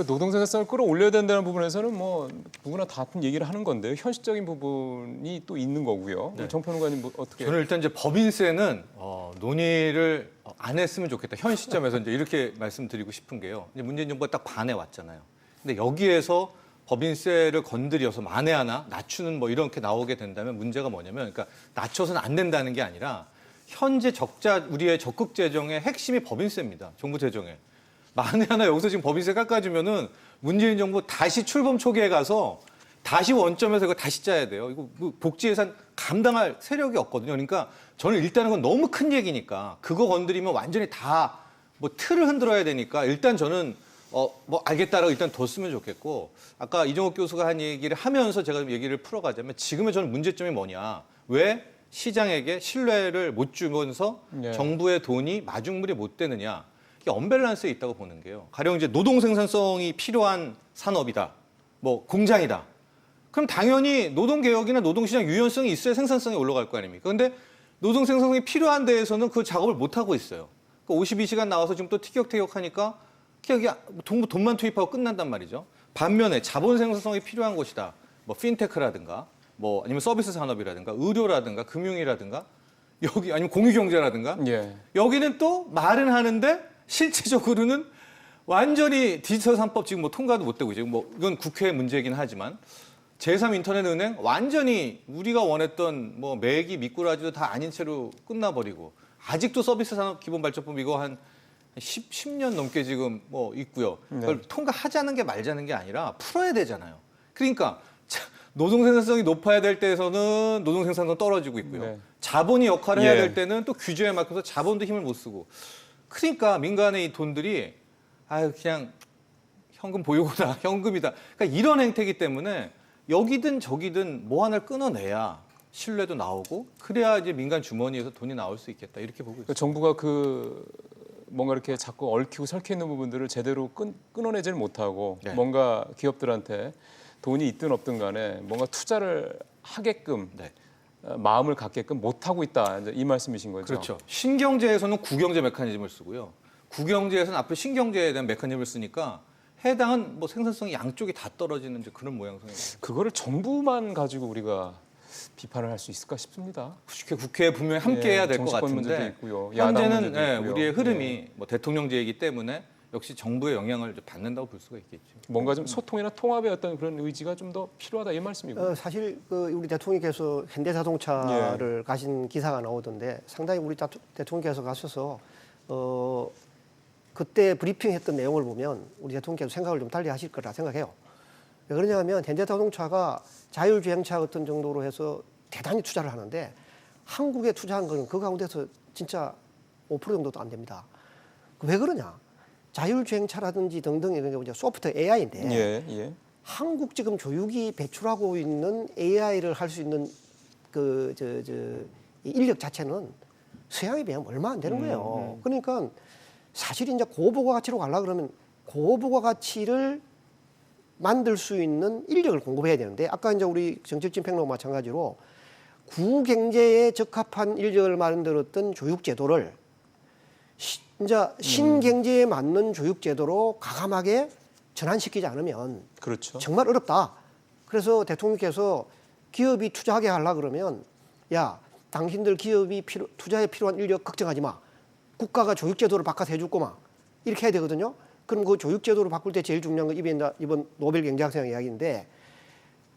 노동 생산성을 끌어올려야 된다는 부분에서는 뭐 누구나 다 같은 얘기를 하는 건데요. 현실적인 부분이 또 있는 거고요. 네. 정평론가님 뭐 어떻게? 저는 일단 이제 법인세는 논의를 안 했으면 좋겠다. 현 시점에서 이제 이렇게 말씀드리고 싶은 게요. 이제 문재인 정부가 딱 반해 왔잖아요. 근데 여기에서 법인세를 건드려서 만에 하나 낮추는 뭐 이렇게 나오게 된다면 문제가 뭐냐면, 그러니까 낮춰서는 안 된다는 게 아니라 현재 우리의 적극 재정의 핵심이 법인세입니다. 정부 재정에. 만에 하나 여기서 지금 법인세 깎아주면은 문재인 정부 다시 출범 초기에 가서 다시 원점에서 이거 다시 짜야 돼요. 이거 복지 예산 감당할 세력이 없거든요. 그러니까 저는 일단은 그건 너무 큰 얘기니까 그거 건드리면 완전히 다 뭐 틀을 흔들어야 되니까 일단 저는 뭐 알겠다라고 일단 뒀으면 좋겠고, 아까 이종욱 교수가 한 얘기를 하면서 제가 얘기를 풀어가자면 지금의 저는 문제점이 뭐냐. 왜 시장에게 신뢰를 못 주면서 예. 정부의 돈이 마중물이 못 되느냐. 이게 언밸런스에 있다고 보는 게요. 가령 이제 노동 생산성이 필요한 산업이다. 뭐 공장이다. 그럼 당연히 노동 개혁이나 노동 시장 유연성이 있어야 생산성이 올라갈 거 아닙니까? 근데 노동 생산성이 필요한 데에서는 그 작업을 못 하고 있어요. 그러니까 52시간 나와서 지금 또 티격태격하니까 그냥 돈만 투입하고 끝난단 말이죠. 반면에 자본 생산성이 필요한 곳이다. 뭐 핀테크라든가 뭐 아니면 서비스 산업이라든가 의료라든가 금융이라든가 여기 아니면 공유경제라든가 예. 여기는 또 말은 하는데 실제적으로는 완전히 디지털 3법 지금 뭐 통과도 못 되고 지금 뭐 이건 국회 문제이긴 하지만 제3인터넷은행 완전히 우리가 원했던 뭐 매기 미꾸라지도 다 아닌 채로 끝나버리고 아직도 서비스 산업 기본발전법 이거 한 10년 넘게 지금 뭐 있고요. 그걸 통과하자는 게 말자는 게 아니라 풀어야 되잖아요. 그러니까 노동 생산성이 높아야 될 때에서는 노동 생산성 떨어지고 있고요. 네. 자본이 역할을 해야 예. 될 때는 또 규제에 막혀서 자본도 힘을 못 쓰고. 그러니까 민간의 이 돈들이 아유 그냥 현금 보유고다, 현금이다. 그러니까 이런 행태이기 때문에 여기든 저기든 뭐 하나를 끊어내야 신뢰도 나오고 그래야 이제 민간 주머니에서 돈이 나올 수 있겠다 이렇게 보고 있습니다. 정부가 뭔가 이렇게 자꾸 얽히고 설켜 있는 부분들을 제대로 끊어내질 못하고 네. 뭔가 기업들한테 돈이 있든 없든 간에 뭔가 투자를 하게끔 네. 마음을 갖게끔 못하고 있다. 이제 이 말씀이신 거죠. 그렇죠. 신경제에서는 구경제 메커니즘을 쓰고요. 구경제에서는 앞에 신경제에 대한 메커니즘을 쓰니까 해당은 뭐 생산성이 양쪽이 다 떨어지는 이제 그런 모양새입니다. 그거를 정부만 가지고 우리가 비판을 할 수 있을까 싶습니다. 국회에 분명히 함께 해야 될 것 정치권 문제도 같은데 있고요. 야당 현재는 문제도 있고요. 우리의 흐름이 뭐 대통령제이기 때문에 역시 정부의 영향을 받는다고 볼 수가 있겠죠. 뭔가 좀 소통이나 통합의 어떤 그런 의지가 좀 더 필요하다 이 말씀이고요. 사실 우리 대통령께서 현대자동차를 가신 기사가 나오던데 상당히 우리 대통령께서 가셔서 그때 브리핑했던 내용을 보면 우리 대통령께서 생각을 좀 달리 하실 거라 생각해요. 왜 그러냐면 현대자동차가 자율주행차 같은 정도로 해서 대단히 투자를 하는데 한국에 투자한 거는 그 가운데서 진짜 5% 정도도 안 됩니다. 왜 그러냐? 자율주행차라든지 등등의 이제 소프트 AI인데 예. 한국 지금 조육이 배출하고 있는 AI를 할 수 있는 이 인력 자체는 서양에 비하면 얼마 안 되는 거예요. 그러니까 사실 이제 고부가 가치로 가려고 그러면 고부가 가치를 만들 수 있는 인력을 공급해야 되는데 아까 이제 우리 정철진 평론과 마찬가지로 구경제에 적합한 인력을 만들었던 교육제도를 이제 신경제에 맞는 교육제도로 과감하게 전환시키지 않으면 그렇죠. 정말 어렵다. 그래서 대통령께서 기업이 투자하게 하려고 그러면 야 당신들 기업이 투자에 필요한 인력 걱정하지 마. 국가가 교육제도를 바꿔서 해줄 거마. 이렇게 해야 되거든요. 그럼 그 교육제도를 바꿀 때 제일 중요한 건 이번 노벨 경제학상 이야기인데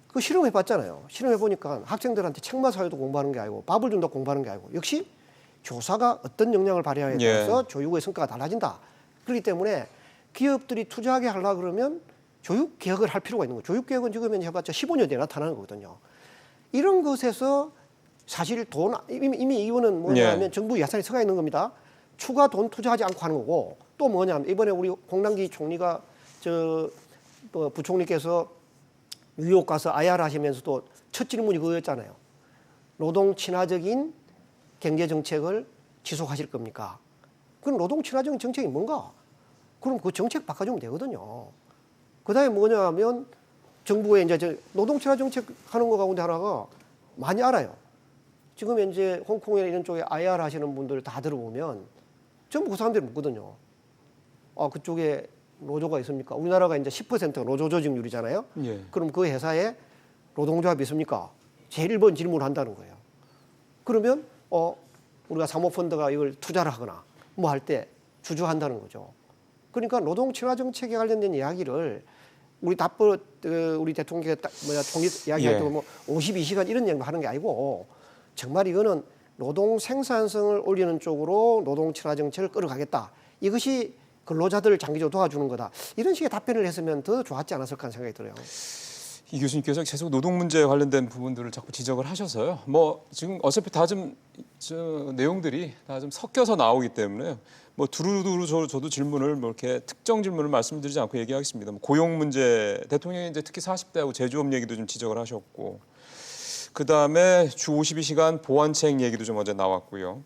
그 실험해봤잖아요. 실험해보니까 학생들한테 책만 사회도 공부하는 게 아니고 밥을 준다고 공부하는 게 아니고 역시 교사가 어떤 역량을 발휘하에 따라서 교육의 성과가 달라진다. 그렇기 때문에 기업들이 투자하게 하려고 그러면 교육 개혁을 할 필요가 있는 거예요. 교육 개혁은 지금 해봤자 15년 뒤에 나타나는 거거든요. 이런 것에서 사실 돈 이미 이거는 뭐냐면 정부 예산이 들어가 있는 겁니다. 추가 돈 투자하지 않고 하는 거고 또 뭐냐면 이번에 우리 홍남기 총리가 부총리께서 뉴욕 가서 IR 하시면서도 첫 질문이 그거였잖아요. 노동 친화적인 경제 정책을 지속하실 겁니까? 그럼 노동 친화적인 정책이 뭔가? 그럼 그 정책 바꿔주면 되거든요. 그다음에 뭐냐면 정부의 이제 노동 친화 정책 하는 거 가운데 하나가 많이 알아요. 지금 현재 홍콩이나 이런 쪽에 IR 하시는 분들 다 들어보면 전부 그 사람들이 묻거든요. 그쪽에 노조가 있습니까? 우리나라가 이제 10%가 노조 조직률이잖아요. 그럼 그 회사에 노동조합이 있습니까? 제일 먼저 질문을 한다는 거예요. 그러면 우리가 사모펀드가 이걸 투자를 하거나 뭐 할 때 주저한다는 거죠. 그러니까 노동 친화 정책에 관련된 이야기를 우리 대통령께서 통일 이야기할 때 뭐 52시간 이런 얘기 하는 게 아니고 정말 이거는 노동 생산성을 올리는 쪽으로 노동 친화 정책을 끌어가겠다. 이것이 근로자들을 장기적으로 도와주는 거다. 이런 식의 답변을 했으면 더 좋았지 않았을까 하는 생각이 들어요. 이 교수님께서 계속 노동 문제에 관련된 부분들을 자꾸 지적을 하셔서요. 뭐 지금 어차피 다 좀 내용들이 다 좀 섞여서 나오기 때문에 뭐 두루두루 저도 질문을 뭐 이렇게 특정 질문을 말씀드리지 않고 얘기하겠습니다. 뭐 고용 문제 대통령이 이제 특히 40대하고 제조업 얘기도 좀 지적을 하셨고, 그 다음에 주 52시간 보완책 얘기도 좀 어제 나왔고요.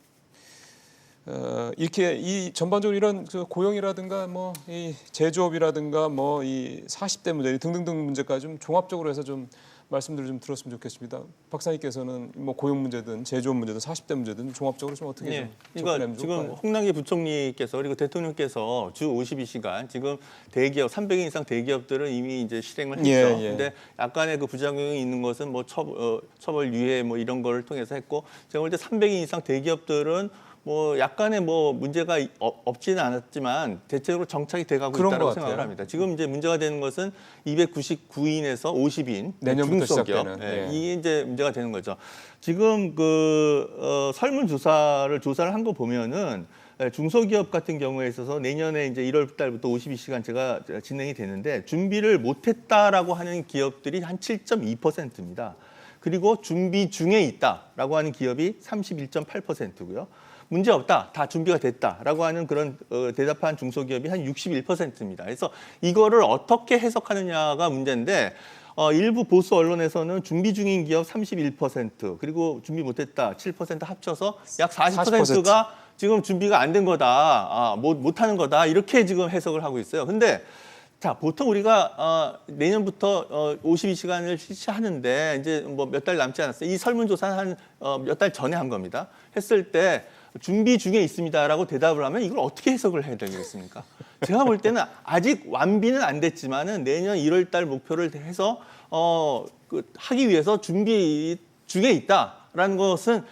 이렇게 이 전반적으로 이런 그 고용이라든가 뭐 이 제조업이라든가 뭐 이 40대 문제 등등등 문제까지 좀 종합적으로 해서 좀 말씀들을 좀 들었으면 좋겠습니다. 박사님께서는 뭐 고용 문제든 제조업 문제든 40대 문제든 종합적으로 좀 어떻게 좀 이거 지금 홍남기 부총리께서 그리고 대통령께서 주 52시간 지금 대기업 300인 이상 대기업들은 이미 이제 실행을 했죠. 근데 약간의 그 부작용이 있는 것은 뭐 처벌 유예 뭐 이런 거를 통해서 했고 제가 볼 때 300인 이상 대기업들은 뭐 약간의 뭐 문제가 없지는 않았지만 대체적으로 정착이 돼가고 그런 있다고 것 생각을 같아요. 합니다. 지금 이제 문제가 되는 것은 299인에서 50인 내년부터 중소기업 시작되는, 예, 예. 이게 이제 문제가 되는 거죠. 지금 조사를 한 거 보면은 중소기업 같은 경우에 있어서 내년에 이제 1월 달부터 52시간 제가 진행이 되는데 준비를 못했다라고 하는 기업들이 한 7.2%입니다. 그리고 준비 중에 있다라고 하는 기업이 31.8%고요. 문제 없다, 다 준비가 됐다라고 하는 그런 대답한 중소기업이 한 61%입니다. 그래서 이거를 어떻게 해석하느냐가 문제인데 일부 보수 언론에서는 준비 중인 기업 31% 그리고 준비 못했다 7% 합쳐서 약 40%가 지금 준비가 안 된 거다, 못하는 거다 이렇게 지금 해석을 하고 있어요. 근데 자, 보통 우리가 내년부터 52시간을 실시하는데 이제 뭐 몇 달 남지 않았어요. 이 설문조사는 한 몇 달 전에 한 겁니다. 했을 때 준비 중에 있습니다라고 대답을 하면 이걸 어떻게 해석을 해야 되겠습니까? 제가 볼 때는 아직 완비는 안 됐지만은 내년 1월 달 목표를 해서 하기 위해서 준비 중에 있다라는 것은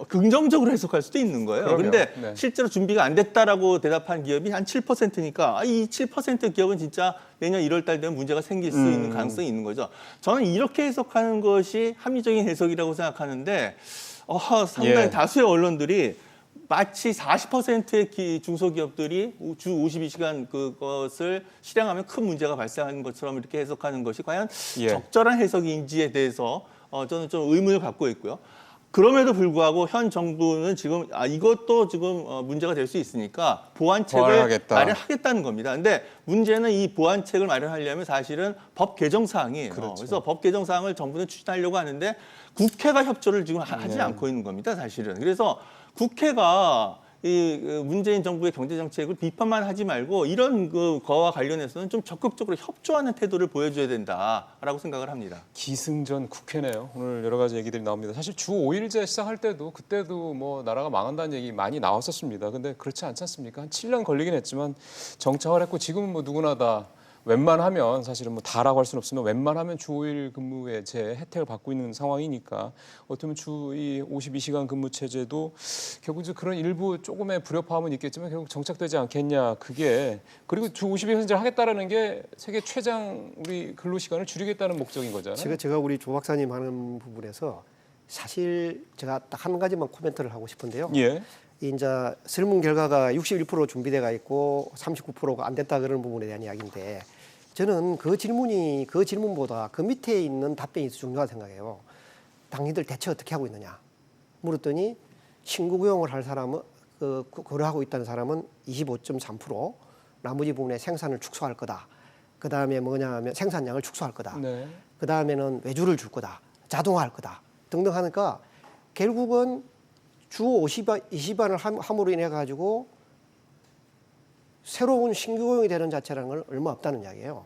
긍정적으로 해석할 수도 있는 거예요. 그런데 네. 실제로 준비가 안 됐다라고 대답한 기업이 한 7%니까 이 7% 기업은 진짜 내년 1월 달 되면 문제가 생길 수 있는 가능성이 있는 거죠. 저는 이렇게 해석하는 것이 합리적인 해석이라고 생각하는데 상당히 예. 다수의 언론들이 마치 40%의 중소기업들이 주 52시간 그것을 실행하면 큰 문제가 발생하는 것처럼 이렇게 해석하는 것이 과연 예. 적절한 해석인지에 대해서 저는 좀 의문을 갖고 있고요. 그럼에도 불구하고 현 정부는 지금 이것도 지금 문제가 될 수 있으니까 보완책을 보완하겠다. 마련하겠다는 겁니다. 근데 문제는 이 보완책을 마련하려면 사실은 법 개정 사항이에요. 그렇죠. 그래서 법 개정 사항을 정부는 추진하려고 하는데 국회가 협조를 지금 하지 네. 않고 있는 겁니다. 사실은. 그래서 국회가 이 문재인 정부의 경제 정책을 비판만 하지 말고 이런 거와 관련해서는 좀 적극적으로 협조하는 태도를 보여줘야 된다라고 생각을 합니다. 기승전 국회네요. 오늘 여러 가지 얘기들이 나옵니다. 사실 주 5일제 시작할 때도 그때도 뭐 나라가 망한다는 얘기 많이 나왔었습니다. 근데 그렇지 않지 않습니까? 한 7년 걸리긴 했지만 정착을 했고 지금은 뭐 누구나 다 웬만하면 사실은 뭐 다라고 할 수는 없으면 웬만하면 주 5일 근무의 제 혜택을 받고 있는 상황이니까 어떻게 보면 주 이 52시간 근무 체제도 결국 이제 그런 일부 조금의 불협화음은 있겠지만 결국 정착되지 않겠냐. 그게 그리고 주 52시간을 하겠다라는 게 세계 최장 우리 근로 시간을 줄이겠다는 목적인 거잖아요. 제가 우리 조 박사님 하는 부분에서 사실 제가 딱 한 가지만 코멘트를 하고 싶은데요. 예. 이제 설문 결과가 61% 준비돼가 있고 39%가 안 됐다 그런 부분에 대한 이야기인데 저는 그 질문보다 그 밑에 있는 답변이 더 중요하다고 생각해요. 당신들 대체 어떻게 하고 있느냐 물었더니 신규 고용을 할 사람은 고려하고 있다는 사람은 25.3%, 나머지 부분에 생산을 축소할 거다. 그 다음에 뭐냐면 생산량을 축소할 거다. 네. 그 다음에는 외주를 줄 거다. 자동화할 거다. 등등 하니까 결국은 주 20시간을 함으로 인해 가지고 새로운 신규 고용이 되는 자체라는 건 얼마 없다는 이야기예요.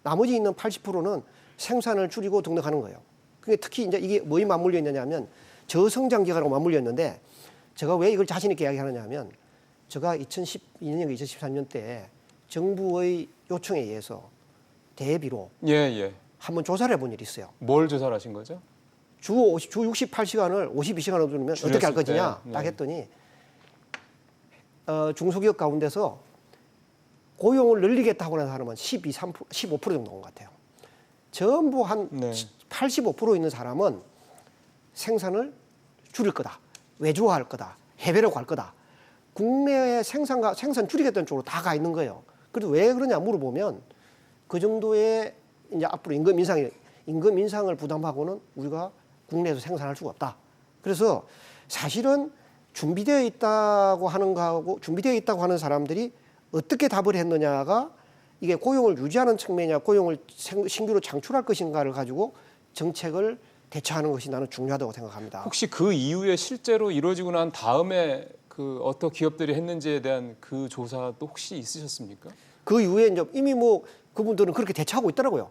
나머지 있는 80%는 생산을 줄이고 등등하는 거예요. 그게 특히 이제 이게 뭐에 맞물려 있느냐면 저성장 기간하고 맞물려 있는데 제가 왜 이걸 자신 있게 이야기하느냐면 제가 2012년, 2013년 때 정부의 요청에 의해서 대비로 예. 한번 조사를 해본 일이 있어요. 뭘 조사를 하신 거죠? 주 68시간을 52시간으로 두면 어떻게 할 거냐 때, 네. 딱 했더니 중소기업 가운데서 고용을 늘리겠다고 하는 사람은 15% 정도 온 것 같아요. 전부 한 네. 85% 있는 사람은 생산을 줄일 거다. 외주화할 거다. 해외로 갈 거다. 국내의 생산 줄이겠다는 쪽으로 다 가 있는 거예요. 그래도 왜 그러냐 물어보면 그 정도의 이제 앞으로 임금 인상을 부담하고는 우리가 국내에서 생산할 수가 없다. 그래서 사실은 준비되어 있다고 하는 거하고 준비되어 있다고 하는 사람들이 어떻게 답을 했느냐가 이게 고용을 유지하는 측면이냐 고용을 신규로 창출할 것인가를 가지고 정책을 대처하는 것이 나는 중요하다고 생각합니다. 혹시 그 이후에 실제로 이루어지고 난 다음에 그 어떤 기업들이 했는지에 대한 그 조사도 혹시 있으셨습니까? 그 이후에 이제 이미 뭐 그분들은 그렇게 대처하고 있더라고요.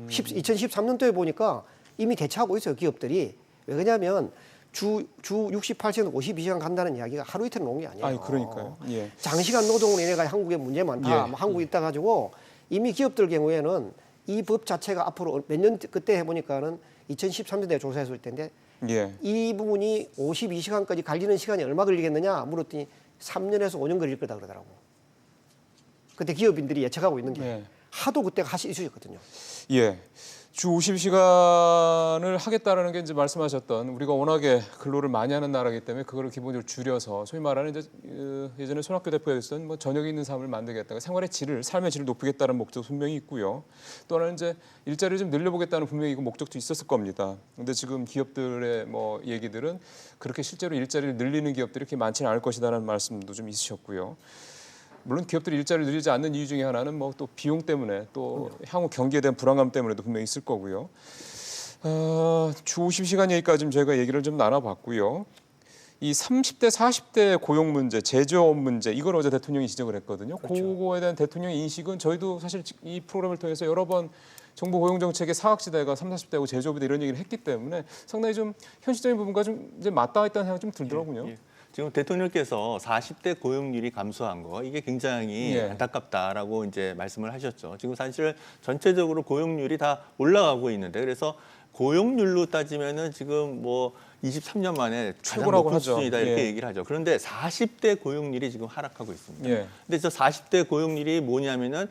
2013년도에 보니까 이미 대처하고 있어요, 기업들이. 왜 그러냐면 주 68시간 52시간 간다는 이야기가 하루 이틀 놓은 게 아니에요. 아니, 그러니까요. 예. 장시간 노동으로 인해 한국에 문제 많다. 예. 뭐 한국에 있다 가지고 이미 기업들 경우에는 이 법 자체가 앞으로 몇 년 그때 해보니까는 2013년도에 조사했을 텐데 예. 이 부분이 52시간까지 갈리는 시간이 얼마 걸리겠느냐 물었더니 3년에서 5년 걸릴 거다 그러더라고. 그때 기업인들이 예측하고 있는 게 네. 하도 그때가 이슈였거든요. 예. 주 50시간을 하겠다라는 게 이제 말씀하셨던 우리가 워낙에 근로를 많이 하는 나라이기 때문에 그거를 기본적으로 줄여서 소위 말하는 이제 예전에 손학규 대표가 됐던 뭐 저녁에 있는 삶을 만들겠다, 생활의 질을 삶의 질을 높이겠다는 목적 분명히 있고요. 또 하나는 이제 일자리를 좀 늘려보겠다는 분명히 이거 목적도 있었을 겁니다. 근데 지금 기업들의 뭐 얘기들은 그렇게 실제로 일자리를 늘리는 기업들이 그렇게 많지는 않을 것이다라는 말씀도 좀 있으셨고요. 물론 기업들이 일자리를 늘리지 않는 이유 중에 하나는 뭐 또 비용 때문에 또 향후 경기에 대한 불안감 때문에도 분명히 있을 거고요. 주 50시간 얘기까지 좀 저희가 얘기를 좀 나눠봤고요. 이 30대, 40대 고용 문제, 제조업 문제 이걸 어제 대통령이 지적을 했거든요. 그거에 대한 대통령의 인식은 저희도 사실 이 프로그램을 통해서 여러 번 정부 고용 정책의 사각지대가 30, 40대고 제조업이다 이런 얘기를 했기 때문에 상당히 좀 현실적인 부분과 좀 이제 맞닿아 있다는 생각이 좀 들더라고요. 예. 지금 대통령께서 40대 고용률이 감소한 거 이게 굉장히 예. 안타깝다라고 이제 말씀을 하셨죠. 지금 사실 전체적으로 고용률이 다 올라가고 있는데 그래서 고용률로 따지면은 지금 뭐 23년 만에 가장 최고라고 높은 하죠. 수준이다 이렇게 예. 얘기를 하죠. 그런데 40대 고용률이 지금 하락하고 있습니다. 예. 근데 저 40대 고용률이 뭐냐면은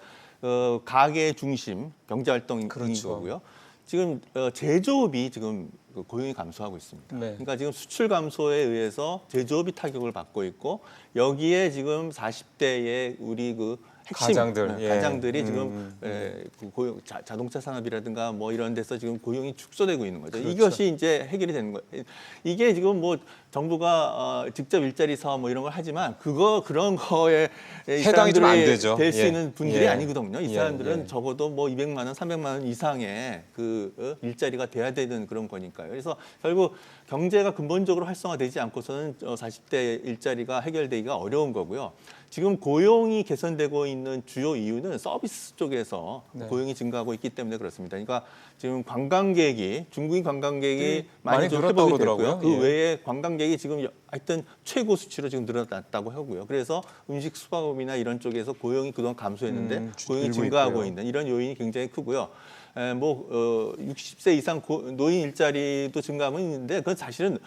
가계 중심 경제 활동인 그렇죠. 거고요. 지금 제조업이 지금 고용이 감소하고 있습니다. 네. 그러니까 지금 수출 감소에 의해서 제조업이 타격을 받고 있고 여기에 지금 40대의 우리 그 핵심 가장들, 예. 가장들이 지금 그 고용 자동차 산업이라든가 뭐 이런 데서 지금 고용이 축소되고 있는 거죠. 그렇죠. 이것이 이제 해결이 되는 거예요. 이게 지금 뭐 정부가 직접 일자리 사업 뭐 이런 걸 하지만 그런 거에 해당이 좀 안 되죠. 될 수 예. 있는 분들이 예. 아니거든요. 이 예. 사람들은 예. 적어도 뭐 200만 원, 300만 원 이상의 그 일자리가 돼야 되는 그런 거니까요. 그래서 결국 경제가 근본적으로 활성화되지 않고서는 40대 일자리가 해결되기가 어려운 거고요. 지금 고용이 개선되고 있는 주요 이유는 서비스 쪽에서 네. 고용이 증가하고 있기 때문에 그렇습니다. 그러니까 지금 관광객이 중국인 관광객이 많이 좀 늘었다고 회복이 됐고요. 그러더라고요. 그 예. 외에 관광객이 지금 하여튼 최고 수치로 지금 늘어났다고 하고요. 그래서 음식 수박업이나 이런 쪽에서 고용이 그동안 감소했는데 고용이 늘고 증가하고 있고요. 있는 이런 요인이 굉장히 크고요. 60세 이상 노인 일자리도 증가하고 있는데 그건 사실은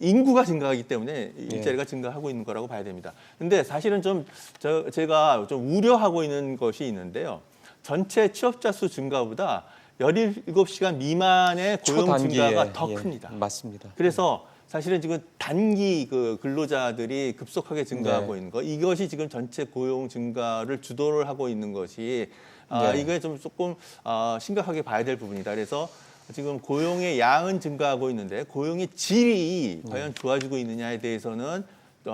인구가 증가하기 때문에 일자리가 증가하고 있는 거라고 봐야 됩니다. 근데 사실은 제가 좀 우려하고 있는 것이 있는데요. 전체 취업자 수 증가보다 17시간 미만의 고용 초단기에, 증가가 더 예. 큽니다. 맞습니다. 그래서 사실은 지금 단기 그 근로자들이 급속하게 증가하고 네. 있는 거 이것이 지금 전체 고용 증가를 주도를 하고 있는 것이 네. 이게 좀 조금 심각하게 봐야 될 부분이다. 그래서 지금 고용의 양은 증가하고 있는데 고용의 질이 과연 좋아지고 있느냐에 대해서는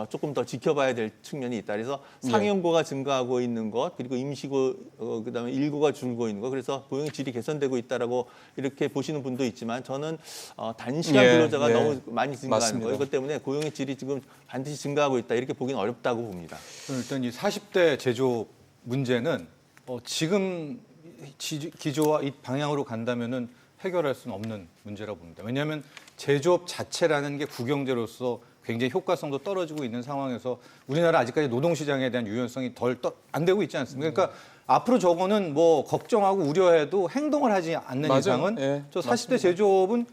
조금 더 지켜봐야 될 측면이 있다. 그래서 상용고가 증가하고 있는 것 그리고 임시고 그다음에 일고가 줄고 있는 것 그래서 고용의 질이 개선되고 있다라고 이렇게 보시는 분도 있지만 저는 단시간 예, 근로자가 예. 너무 많이 증가하는 맞습니다. 거 이것 때문에 고용의 질이 지금 반드시 증가하고 있다 이렇게 보기는 어렵다고 봅니다. 일단 이 40대 제조업 문제는 지금 기조와 이 방향으로 간다면은 해결할 수는 없는 문제라고 봅니다. 왜냐하면 제조업 자체라는 게 국영제로서 굉장히 효과성도 떨어지고 있는 상황에서 우리나라 아직까지 노동시장에 대한 유연성이 덜 안 되고 있지 않습니까? 그러니까 앞으로 저거는 뭐 걱정하고 우려해도 행동을 하지 않는 맞아요. 이상은 예, 저 40대 맞습니다. 제조업은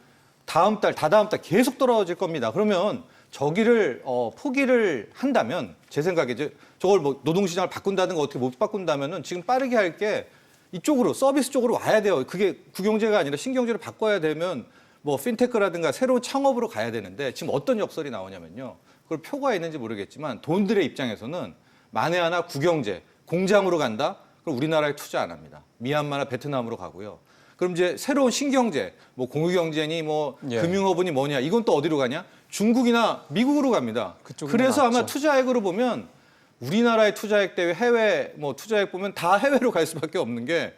다다음 달 계속 떨어질 겁니다. 그러면 저기를 포기를 한다면 제 생각에 저걸 뭐 노동시장을 바꾼다든가 어떻게 못 바꾼다면은 지금 빠르게 할 게 이쪽으로 서비스 쪽으로 와야 돼요. 그게 국영제가 아니라 신경제로 바꿔야 되면 뭐 핀테크라든가 새로운 창업으로 가야 되는데 지금 어떤 역설이 나오냐면요. 그걸 표가 있는지 모르겠지만 돈들의 입장에서는 만에 하나 국영제 공장으로 간다. 그럼 우리나라에 투자 안 합니다. 미얀마나 베트남으로 가고요. 그럼 이제 새로운 신경제, 뭐 공유경제니 뭐 예. 금융업은이 뭐냐 이건 또 어디로 가냐? 중국이나 미국으로 갑니다. 그쪽으로 그래서 아마 맞죠. 투자액으로 보면 우리나라의 투자액 대비 해외 뭐 투자액 보면 다 해외로 갈 수밖에 없는 게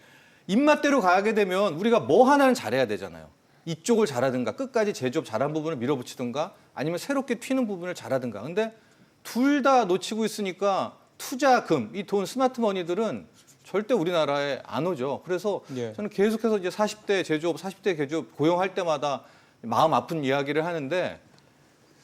입맛대로 가게 되면 우리가 뭐 하나는 잘해야 되잖아요. 이쪽을 잘하든가 끝까지 제조업 잘한 부분을 밀어붙이든가 아니면 새롭게 튀는 부분을 잘하든가. 근데 둘 다 놓치고 있으니까 투자금, 이 돈 스마트머니들은 절대 우리나라에 안 오죠. 그래서 예. 저는 계속해서 이제 40대 제조업, 40대 제조업 고용할 때마다 마음 아픈 이야기를 하는데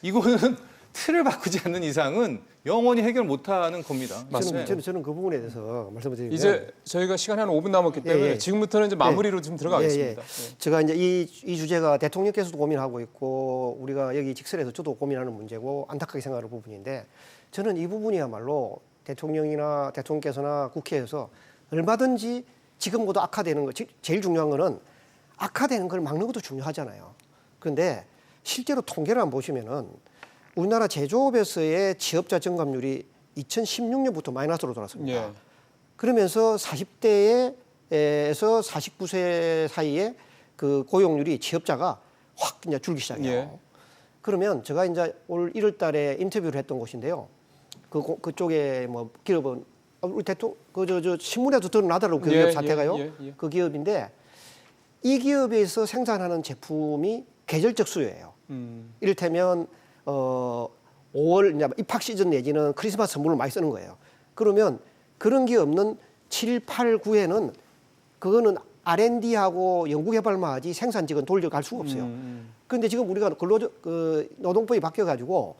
이거는 틀을 바꾸지 않는 이상은 영원히 해결 못하는 겁니다. 맞습니다. 저는 그 부분에 대해서 말씀드리면 이제 저희가 시간이 한 5분 남았기 때문에 예, 예. 지금부터는 이제 마무리로 좀 들어가겠습니다. 제가 이제 이 주제가 대통령께서도 고민하고 있고 우리가 여기 직설에서 저도 고민하는 문제고 안타깝게 생각하는 부분인데 저는 이 부분이야말로 대통령께서나 국회에서 얼마든지 지금보다 악화되는 거 제일 중요한 거는 악화되는 걸 막는 것도 중요하잖아요. 그런데 실제로 통계를 한번 보시면은 우리나라 제조업에서의 취업자 증감률이 2016년부터 마이너스로 돌았습니다. 예. 그러면서 40대에서 49세 사이에 그 고용률이 취업자가 확 이제 줄기 시작해요. 예. 그러면 제가 이제 올 1월 달에 인터뷰를 했던 곳인데요. 그쪽에 뭐 기업은 우리 대통령 저 신문에도 드러나더라고 그 예, 기업 사태가요. 예. 그 기업인데 이 기업에서 생산하는 제품이 계절적 수요예요. 이를테면 5월 이제 입학 시즌 내지는 크리스마스 선물을 많이 쓰는 거예요. 그러면 그런 게 없는 7, 8, 9에는 그거는 R&D하고 연구개발만 하지 생산직은 돌려갈 수가 없어요. 그런데 지금 우리가 노동법이 바뀌어가지고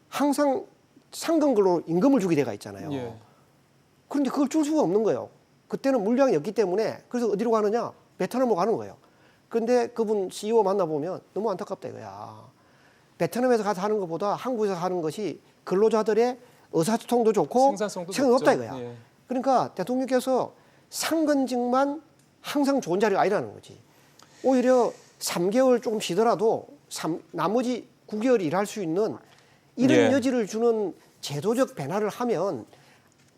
항상 상근근로 임금을 주게 돼가 있잖아요. 예. 그런데 그걸 줄 수가 없는 거예요. 그때는 물량이 없기 때문에 그래서 어디로 가느냐? 베트남으로 가는 거예요. 그런데 그분 CEO 만나보면 너무 안타깝다 이거야. 베트남에서 가서 하는 것보다 한국에서 하는 것이 근로자들의 의사소통도 좋고 생산성도 높다 높죠. 이거야. 예. 그러니까 대통령께서 상근직만 항상 좋은 자리가 아니라는 거지. 오히려 3개월 조금 쉬더라도 나머지 9개월 일할 수 있는 이런 예. 여지를 주는 제도적 변화를 하면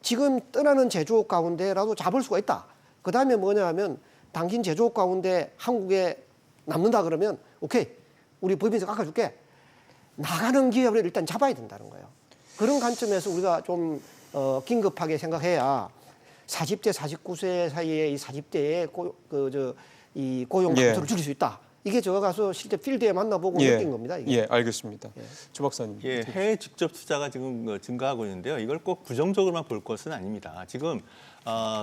지금 떠나는 제조업 가운데라도 잡을 수가 있다. 그다음에 뭐냐 하면 당신 제조업 가운데 한국에 남는다 그러면 오케이 우리 법인에서 깎아줄게. 나가는 기업을 일단 잡아야 된다는 거예요. 그런 관점에서 우리가 좀 긴급하게 생각해야 40대, 49세 사이에 이 40대의 이 고용 감소를 예. 줄일 수 있다. 이게 제가 가서 실제 필드에 만나보고 느낀 겁니다. 이게. 예, 알겠습니다. 조 박사님. 예, 해외 직접 투자가 지금 증가하고 있는데요. 이걸 꼭 부정적으로만 볼 것은 아닙니다. 지금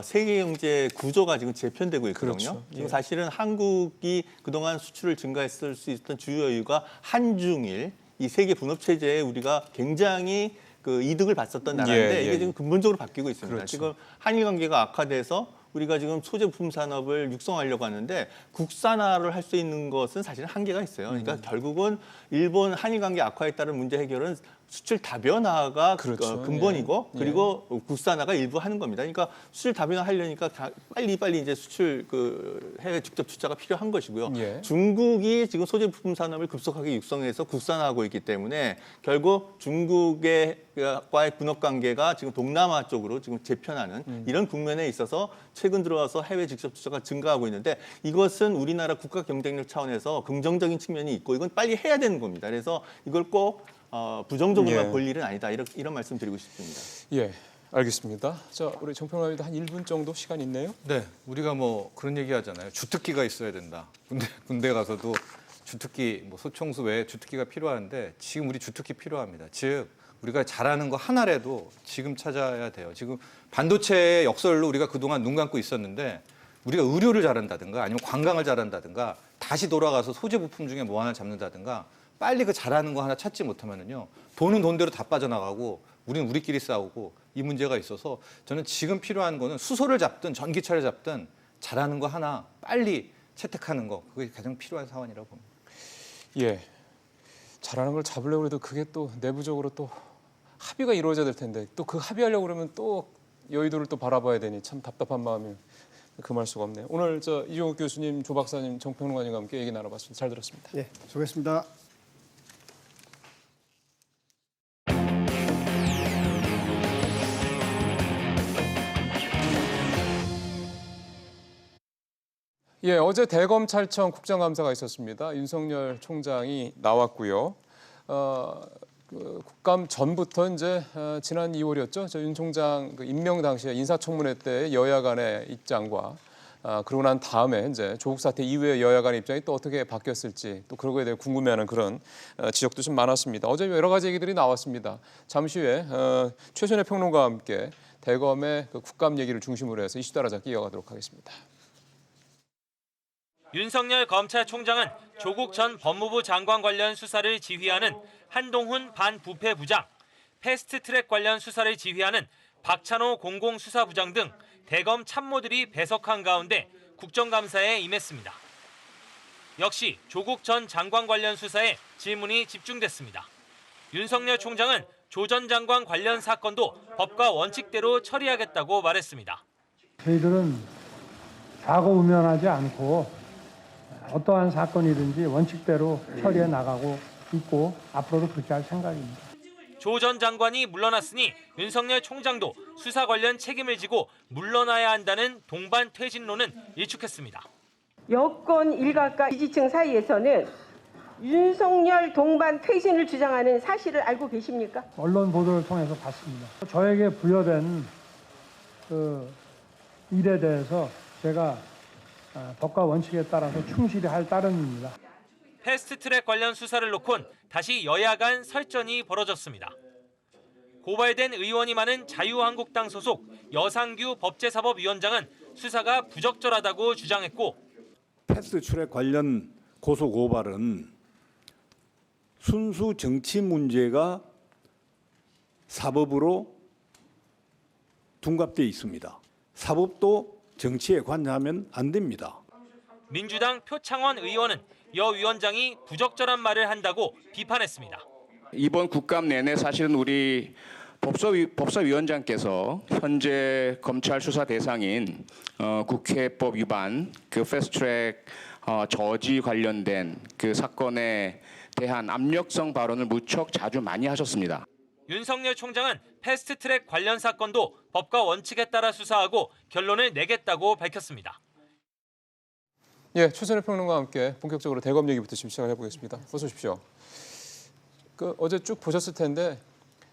세계 경제 구조가 지금 재편되고 있거든요. 그렇죠. 지금 예. 사실은 한국이 그동안 수출을 증가했을 수 있었던 주요 이유가 한중일 이 세계 분업 체제에 우리가 굉장히 그 이득을 봤었던 나라인데 예, 이게 예. 지금 근본적으로 바뀌고 있습니다. 그렇죠. 지금 한일 관계가 악화돼서 우리가 지금 소재 부품 산업을 육성하려고 하는데 국산화를 할 수 있는 것은 사실 한계가 있어요. 그러니까 결국은 일본 한일 관계 악화에 따른 문제 해결은 수출 다변화가 그렇죠. 근본이고 예. 그리고 국산화가 일부 하는 겁니다. 그러니까 수출 다변화 하려니까 빨리 이제 수출 그 해외 직접 투자가 필요한 것이고요. 예. 중국이 지금 소재 부품 산업을 급속하게 육성해서 국산화하고 있기 때문에 결국 중국과의 분업 관계가 지금 동남아 쪽으로 지금 재편하는 이런 국면에 있어서 최근 들어와서 해외 직접 투자가 증가하고 있는데 이것은 우리나라 국가 경쟁력 차원에서 긍정적인 측면이 있고 이건 빨리 해야 되는 겁니다. 그래서 이걸 꼭 부정적으로만 예. 볼 일은 아니다. 이런 말씀 드리고 싶습니다. 예, 알겠습니다. 자, 우리 정평론가님도 한 1분 정도 시간 있네요. 네, 우리가 뭐 그런 얘기 하잖아요. 주특기가 있어야 된다. 군대 가서도 주특기, 뭐 소총수 외에 주특기가 필요한데 지금 우리 주특기 필요합니다. 즉 우리가 잘하는 거 하나라도 지금 찾아야 돼요. 지금 반도체의 역설로 우리가 그동안 눈 감고 있었는데 우리가 의료를 잘한다든가 아니면 관광을 잘한다든가 다시 돌아가서 소재 부품 중에 뭐 하나 잡는다든가 빨리 그 잘하는 거 하나 찾지 못하면은요 돈은 돈대로 다 빠져나가고 우리는 우리끼리 싸우고 이 문제가 있어서 저는 지금 필요한 거는 수소를 잡든 전기차를 잡든 잘하는 거 하나 빨리 채택하는 거 그게 가장 필요한 사안이라고 봅니다. 예, 잘하는 걸 잡으려고 해도 그게 또 내부적으로 또 합의가 이루어져야 될 텐데 또 그 합의하려고 그러면 또 여의도를 또 바라봐야 되니 참 답답한 마음이 금할 수가 없네요. 오늘 이종욱 교수님, 조 박사님, 정평론가님과 함께 얘기 나눠봤습니다. 잘 들었습니다. 네, 수고했습니다. 예, 어제 대검찰청 국정감사가 있었습니다. 윤석열 총장이 나왔고요. 그 국감 전부터 이제 지난 2월이었죠. 저 윤 총장 그 임명 당시에 인사청문회 때 여야 간의 입장과 그러고 난 다음에 이제 조국 사태 이후에 여야 간의 입장이 또 어떻게 바뀌었을지 또 그런 거에 대해 궁금해하는 그런 지적도 좀 많았습니다. 어제 여러 가지 얘기들이 나왔습니다. 잠시 후에 최선의 평론가와 함께 대검의 그 국감 얘기를 중심으로 해서 이슈 따라잡기 이어가도록 하겠습니다. 윤석열 검찰총장은 조국 전 법무부 장관 관련 수사를 지휘하는 한동훈 반부패부장, 패스트트랙 관련 수사를 지휘하는 박찬호 공공수사부장 등 대검 참모들이 배석한 가운데 국정감사에 임했습니다. 역시 조국 전 장관 관련 수사에 질문이 집중됐습니다. 윤석열 총장은 조 전 장관 관련 사건도 법과 원칙대로 처리하겠다고 말했습니다. 저희들은 좌고우면하지 않고 어떠한 사건이든지 원칙대로 처리해 나가고 있고 앞으로도 그렇게 할 생각입니다. 조 전 장관이 물러났으니 윤석열 총장도 수사 관련 책임을 지고 물러나야 한다는 동반 퇴진론은 일축했습니다. 여권 일각과 지지층 사이에서는 윤석열 동반 퇴진을 주장하는 사실을 알고 계십니까? 언론 보도를 통해서 봤습니다. 저에게 부여된 그 일에 대해서 제가 법과 원칙에 따라서 충실히 할 따름입니다. 패스트트랙 관련 수사를 놓곤 다시 여야 간 설전이 벌어졌습니다. 고발된 의원이 많은 자유한국당 소속 여상규 법제사법위원장은 수사가 부적절하다고 주장했고, 패스트트랙 관련 고소 고발은 순수 정치 문제가 사법으로 둔갑되어 있습니다. 사법도 정치에 관여하면 안 됩니다. 민주당 표창원 의원은 여 위원장이 부적절한 말을 한다고 비판했습니다. 이번 국감 내내 사실은 우리 법사위원장께서 현재 검찰 수사 대상인 국회법 위반, 그 패스트트랙 저지 관련된 그 사건에 대한 압력성 발언을 무척 자주 많이 하셨습니다. 윤석열 총장은 패스트트랙 관련 사건도 법과 원칙에 따라 수사하고 결론을 내겠다고 밝혔습니다. 예, 최선의 평론가와 함께 본격적으로 대검 얘기부터 지금 시작을 해보겠습니다. 어서 오십시오. 어제 쭉 보셨을 텐데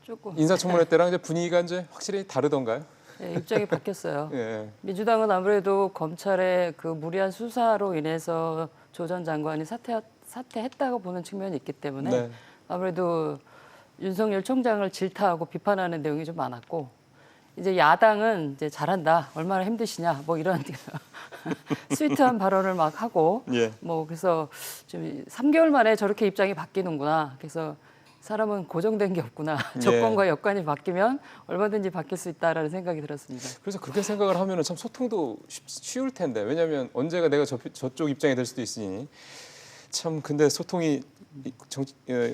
조금 인사청문회 때랑 이제 분위기가 이제 확실히 다르던가요? 네, 입장이 바뀌었어요. 예. 민주당은 아무래도 검찰의 그 무리한 수사로 인해서 조 전 장관이 사퇴했다고 보는 측면이 있기 때문에 네. 아무래도 윤석열 총장을 질타하고 비판하는 내용이 좀 많았고, 이제 야당은 이제 잘한다, 얼마나 힘드시냐, 뭐 이런 스위트한 발언을 막 하고, 예. 뭐 그래서 좀 3개월 만에 저렇게 입장이 바뀌는구나. 그래서 사람은 고정된 게 없구나. 조건과 여건이 바뀌면 얼마든지 바뀔 수 있다라는 생각이 들었습니다. 그래서 그렇게 생각을 하면은 참 소통도 쉬울 텐데, 왜냐하면 언제가 내가 저쪽 입장이 될 수도 있으니 참 근데 소통이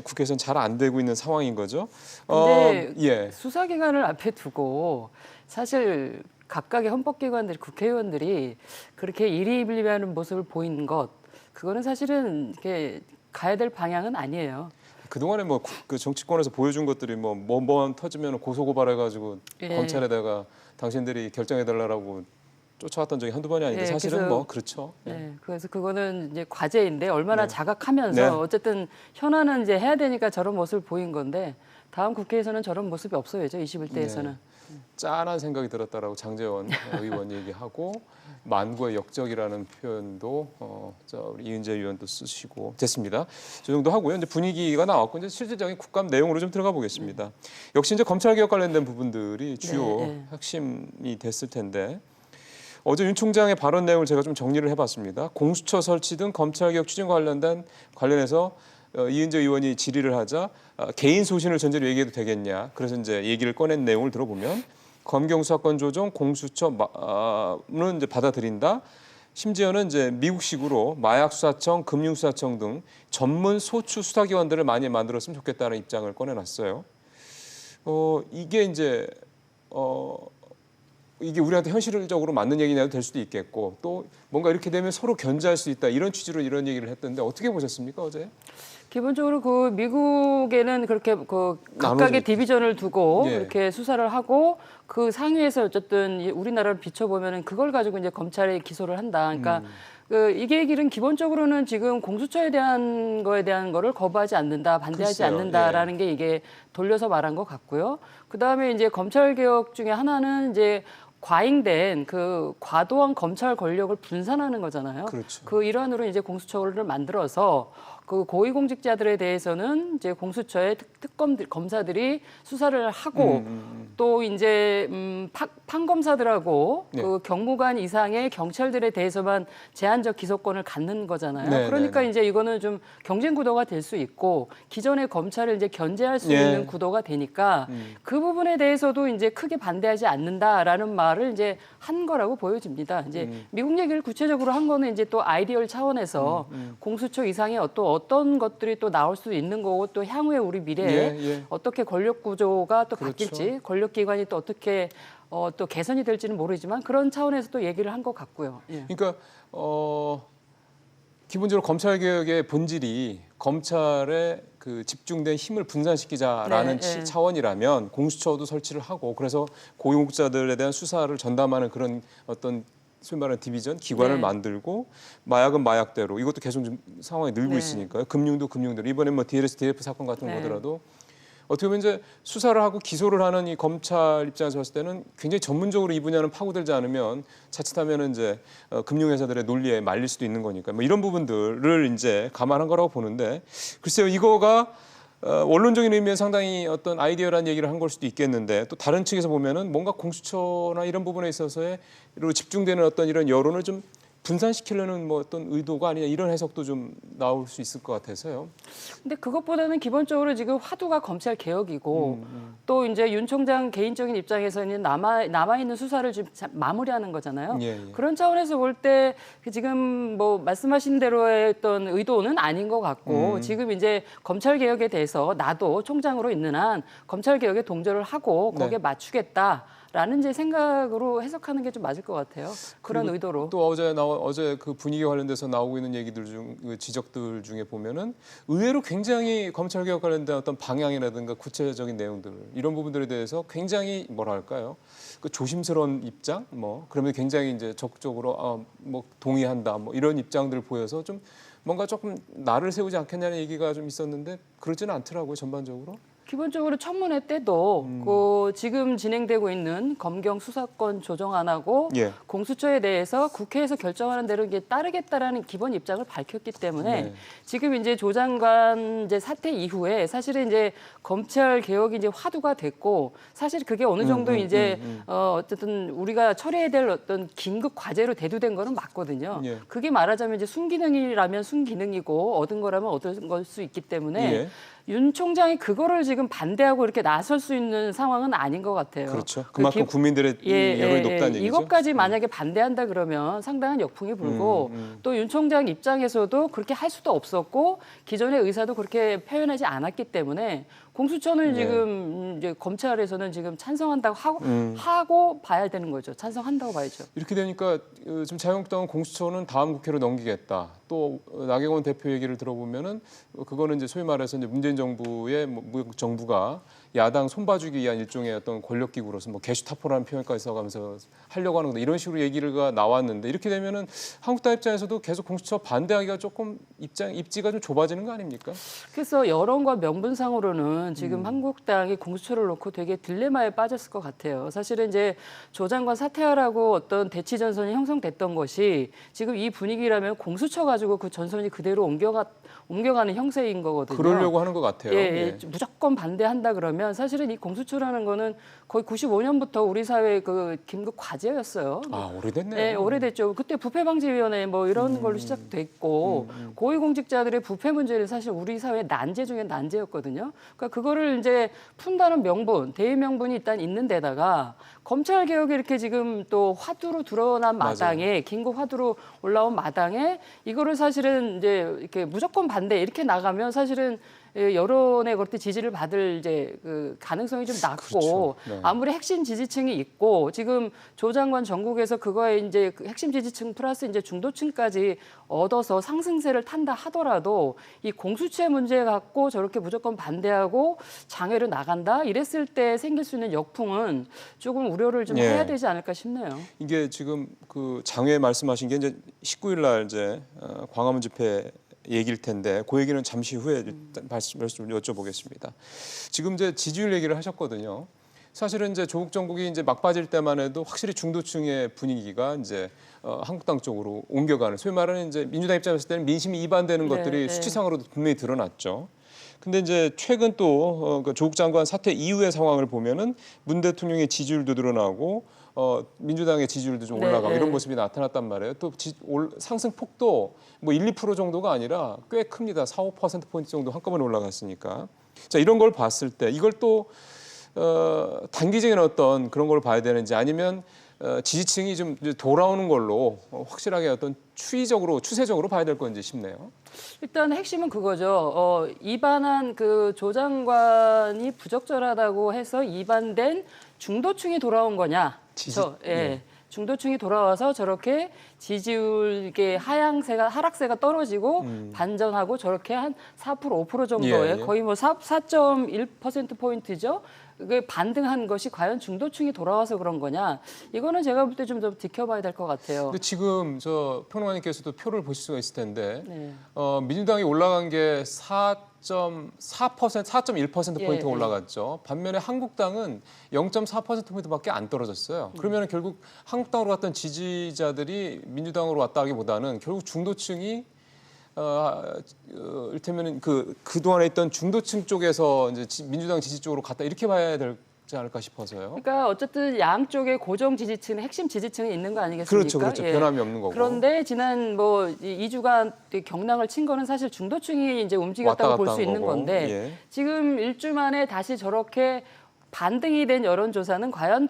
국회에서는 잘 안 되고 있는 상황인 거죠. 근데 예. 수사기관을 앞에 두고 사실 각각의 헌법기관들, 국회의원들이 그렇게 일희일비하는 모습을 보이는 것, 그거는 사실은 이렇게 가야 될 방향은 아니에요. 그동안에 뭐 그 정치권에서 보여준 것들이 뭐 터지면 고소고발해가지고 예. 검찰에다가 당신들이 결정해달라고 쫓아왔던 적이 한두 번이 아닌데 네, 사실은 그래서, 뭐 그렇죠. 네, 그래서 그거는 이제 과제인데 얼마나 네. 자각하면서 네. 어쨌든 현안은 이제 해야 되니까 저런 모습을 보인 건데 다음 국회에서는 저런 모습이 없어야죠. 21대에서는. 네. 짠한 생각이 들었다라고 장제원 의원 얘기하고 만구의 역적이라는 표현도 우리 이은재 의원도 쓰시고 됐습니다. 저 정도 하고요. 이제 분위기가 나왔고 이제 실질적인 국감 내용으로 좀 들어가 보겠습니다. 역시 이제 검찰 개혁 관련된 부분들이 주요 핵심이 됐을 텐데. 어제 윤 총장의 발언 내용을 제가 좀 정리를 해봤습니다. 공수처 설치 등 검찰개혁 추진 관련해서 이은재 의원이 질의를 하자 개인 소신을 전제로 얘기해도 되겠냐. 그래서 이제 얘기를 꺼낸 내용을 들어보면 검경 수사권 조정 공수처는 이제 받아들인다. 심지어는 이제 미국식으로 마약수사청, 금융수사청 등 전문 소추 수사기관들을 많이 만들었으면 좋겠다는 입장을 꺼내놨어요. 이게 이제 이게 우리한테 현실적으로 맞는 얘기냐도 될 수도 있겠고 또 뭔가 이렇게 되면 서로 견제할 수 있다 이런 취지로 이런 얘기를 했던데 어떻게 보셨습니까 어제? 기본적으로 그 미국에는 그렇게 그 각각의 디비전을 두고 이렇게 수사를 하고 그 상위에서 어쨌든 우리나라를 비춰보면은 그걸 가지고 이제 검찰이 기소를 한다. 그러니까 이게 길은 기본적으로는 지금 공수처에 대한 거를 거부하지 않는다, 반대하지 글쎄요. 않는다라는 게 이게 돌려서 말한 것 같고요. 그 다음에 이제 검찰 개혁 중에 하나는 이제 과잉된 그 과도한 검찰 권력을 분산하는 거잖아요. 그렇죠. 그 일환으로 이제 공수처를 만들어서 그 고위공직자들에 대해서는 이제 공수처의 검사들이 수사를 하고 또 이제 판검사들하고 네. 그 경무관 이상의 경찰들에 대해서만 제한적 기소권을 갖는 거잖아요. 네, 그러니까 네, 네. 이제 이거는 좀 경쟁 구도가 될 수 있고 기존의 검찰을 이제 견제할 수 예. 있는 구도가 되니까 그 부분에 대해서도 이제 크게 반대하지 않는다라는 말을 이제 한 거라고 보여집니다. 이제 미국 얘기를 구체적으로 한 거는 이제 또 아이디얼 차원에서 공수처 이상의 어떤 것들이 또 나올 수 있는 거고 또 향후에 우리 미래에 예. 어떻게 권력 구조가 또 그렇죠. 바뀔지 권력 기관이 또 어떻게 또 개선이 될지는 모르지만 그런 차원에서 또 얘기를 한 것 같고요. 예. 그러니까 기본적으로 검찰 개혁의 본질이 검찰의 그 집중된 힘을 분산시키자라는 네, 네. 차원이라면 공수처도 설치를 하고 그래서 고위공직자들에 대한 수사를 전담하는 그런 어떤 소위 말하는 디비전 기관을 네. 만들고 마약은 마약대로 이것도 계속 좀 상황이 늘고 네. 있으니까요. 금융도 금융대로 이번에 뭐 DLF 사건 같은 거 네. 보더라도 어떻게 보면 이제 수사를 하고 기소를 하는 이 검찰 입장에서 봤을 때는 굉장히 전문적으로 이 분야는 파고들지 않으면 자칫하면 이제 금융회사들의 논리에 말릴 수도 있는 거니까 뭐 이런 부분들을 이제 감안한 거라고 보는데 글쎄요 이거가 원론적인 의미에 상당히 어떤 아이디어라는 얘기를 한 걸 수도 있겠는데 또 다른 측에서 보면은 뭔가 공수처나 이런 부분에 있어서의 집중되는 어떤 이런 여론을 좀 분산시키려는 뭐 어떤 의도가 아니냐 이런 해석도 좀 나올 수 있을 것 같아서요. 근데 그것보다는 기본적으로 지금 화두가 검찰 개혁이고 또 이제 윤 총장 개인적인 입장에서는 남아 있는 수사를 지금 마무리하는 거잖아요. 예. 그런 차원에서 볼 때 지금 뭐 말씀하신 대로의 어떤 의도는 아닌 것 같고 지금 이제 검찰 개혁에 대해서 나도 총장으로 있는 한 검찰 개혁에 동조를 하고 거기에 네. 맞추겠다. 라는 제 생각으로 해석하는 게 좀 맞을 것 같아요. 그런 의도로. 또 어제 그 분위기 관련돼서 나오고 있는 얘기들 그 지적들 중에 보면은 의외로 굉장히 검찰 개혁 관련된 어떤 방향이라든가 구체적인 내용들 이런 부분들에 대해서 굉장히 뭐랄까요? 그 조심스러운 입장 그러면 굉장히 이제 적극적으로 뭐 동의한다 뭐 이런 입장들을 보여서 좀 뭔가 조금 날을 세우지 않겠냐는 얘기가 좀 있었는데 그렇지는 않더라고요 전반적으로. 기본적으로 청문회 때도 그 지금 진행되고 있는 검경 수사권 조정안하고 예. 공수처에 대해서 국회에서 결정하는 대로 이게 따르겠다라는 기본 입장을 밝혔기 때문에 네. 지금 이제 조 장관 이제 사태 이후에 사실은 이제 검찰 개혁이 이제 화두가 됐고 사실 그게 어느 정도 이제 어쨌든 우리가 처리해야 될 어떤 긴급 과제로 대두된 거는 맞거든요. 예. 그게 말하자면 이제 순기능이라면 순기능이고 얻은 거라면 얻은 걸 수 있기 때문에 예. 윤 총장이 그거를 지금 반대하고 이렇게 나설 수 있는 상황은 아닌 것 같아요. 그렇죠. 그만큼 국민들의 여론이 높다는 얘기죠. 이것까지 만약에 반대한다 그러면 상당한 역풍이 불고 또 윤 총장 입장에서도 그렇게 할 수도 없었고 기존의 의사도 그렇게 표현하지 않았기 때문에 공수처는 네. 지금 이제 검찰에서는 지금 찬성한다고 하고 봐야 되는 거죠. 찬성한다고 봐야죠. 이렇게 되니까 지금 자유한국당은 공수처는 다음 국회로 넘기겠다. 또 나경원 대표 얘기를 들어보면은 그거는 이제 소위 말해서 이제 문재인 정부의 정부가 야당 손봐주기 위한 일종의 어떤 권력기구로서 뭐 개슈타포라는 표현까지 써가면서 하려고 하는 거다 이런 식으로 얘기가 나왔는데 이렇게 되면은 한국당 입장에서도 계속 공수처 반대하기가 조금 입지가 좀 좁아지는 거 아닙니까? 그래서 여론과 명분상으로는 지금 한국당이 공수처를 놓고 되게 딜레마에 빠졌을 것 같아요. 사실은 이제 조 장관 사퇴하라고 어떤 대치 전선이 형성됐던 것이 지금 이 분위기라면 공수처 가지고 그 전선이 그대로 옮겨가는 형세인 거거든요. 그러려고 하는 것 같아요. 예. 무조건 반대한다 그러면 사실은 이 공수처라는 거는 거의 95년부터 우리 사회 그 긴급 과제였어요. 아 오래됐네요. 네, 오래됐죠. 그때 부패방지위원회 뭐 이런 걸로 시작됐고 고위공직자들의 부패 문제는 사실 우리 사회 난제 중에 난제였거든요. 그러니까 그거를 이제 푼다는 명분, 대의 명분이 일단 있는 데다가 검찰 개혁이 이렇게 지금 또 화두로 드러난 마당에 긴급 화두로 올라온 마당에 이거를 사실은 이제 이렇게 무조건 반대 이렇게 나가면 사실은 여론의 그때 지지를 받을 이제 그 가능성이 좀 낮고 그렇죠. 네. 아무리 핵심 지지층이 있고 지금 조 장관 전국에서 그거에 이제 그 핵심 지지층 플러스 이제 중도층까지 얻어서 상승세를 탄다 하더라도 이 공수처 문제 갖고 저렇게 무조건 반대하고 장외로 나간다 이랬을 때 생길 수 있는 역풍은 조금 우려를 좀 해야 되지 않을까 싶네요. 이게 지금 그 장외 말씀하신 게 이제 19일 날 이제 광화문 집회 얘기일 텐데 그 얘기는 잠시 후에 말씀을 여쭤보겠습니다. 지금 이제 지지율 얘기를 하셨거든요. 사실은 이제 조국 정국이 이제 막빠질 때만 해도 확실히 중도층의 분위기가 이제 한국당 쪽으로 옮겨가는, 소위 말하는 이제 민주당 입장에서 봤을 때는 민심이 이반되는 것들이 수치상으로도 분명히 드러났죠. 근데 이제 최근 또 그 조국 장관 사퇴 이후의 상황을 보면은 문 대통령의 지지율도 늘어나고 민주당의 지지율도 좀 올라가고 이런 모습이 나타났단 말이에요. 또 상승 폭도 뭐 1, 2% 정도가 아니라 꽤 큽니다. 4, 5%포인트 정도 한꺼번에 올라갔으니까. 자, 이런 걸 봤을 때 이걸 또 단기적인 어떤 그런 걸 봐야 되는지, 아니면 지지층이 좀 돌아오는 걸로 확실하게 어떤 추세적으로 봐야 될 건지 싶네요. 일단 핵심은 그거죠. 입안한 그 조 장관이 부적절하다고 해서 입안된 중도층이 돌아온 거냐. 중도층이 돌아와서 저렇게 지지율의 하락세가 떨어지고 반전하고 저렇게 한 4%, 5% 정도의 거의 뭐 4.1%포인트죠. 그게 반등한 것이 과연 중도층이 돌아와서 그런 거냐. 이거는 제가 볼 때 좀 더 지켜봐야 될 것 같아요. 근데 지금 저 평론가님께서도 표를 보실 수가 있을 텐데 민주당이 올라간 게 4.1%포인트 올라갔죠. 반면에 한국당은 0.4%포인트밖에 안 떨어졌어요. 그러면 결국 한국당으로 갔던 지지자들이 민주당으로 왔다기보다는 결국 중도층이 이를테면 그동안에 있던 중도층 쪽에서 이제 민주당 지지 쪽으로 갔다, 이렇게 봐야 되지 않을까 싶어서요. 그러니까 어쨌든 양쪽에 고정 지지층, 핵심 지지층이 있는 거 아니겠습니까? 그렇죠. 변함이 없는 거고. 그런데 지난 뭐 2주간 경랑을 친 거는 사실 중도층이 이제 움직였다고 볼 수 있는 건데 지금 1주 만에 다시 저렇게 반등이 된 여론조사는 과연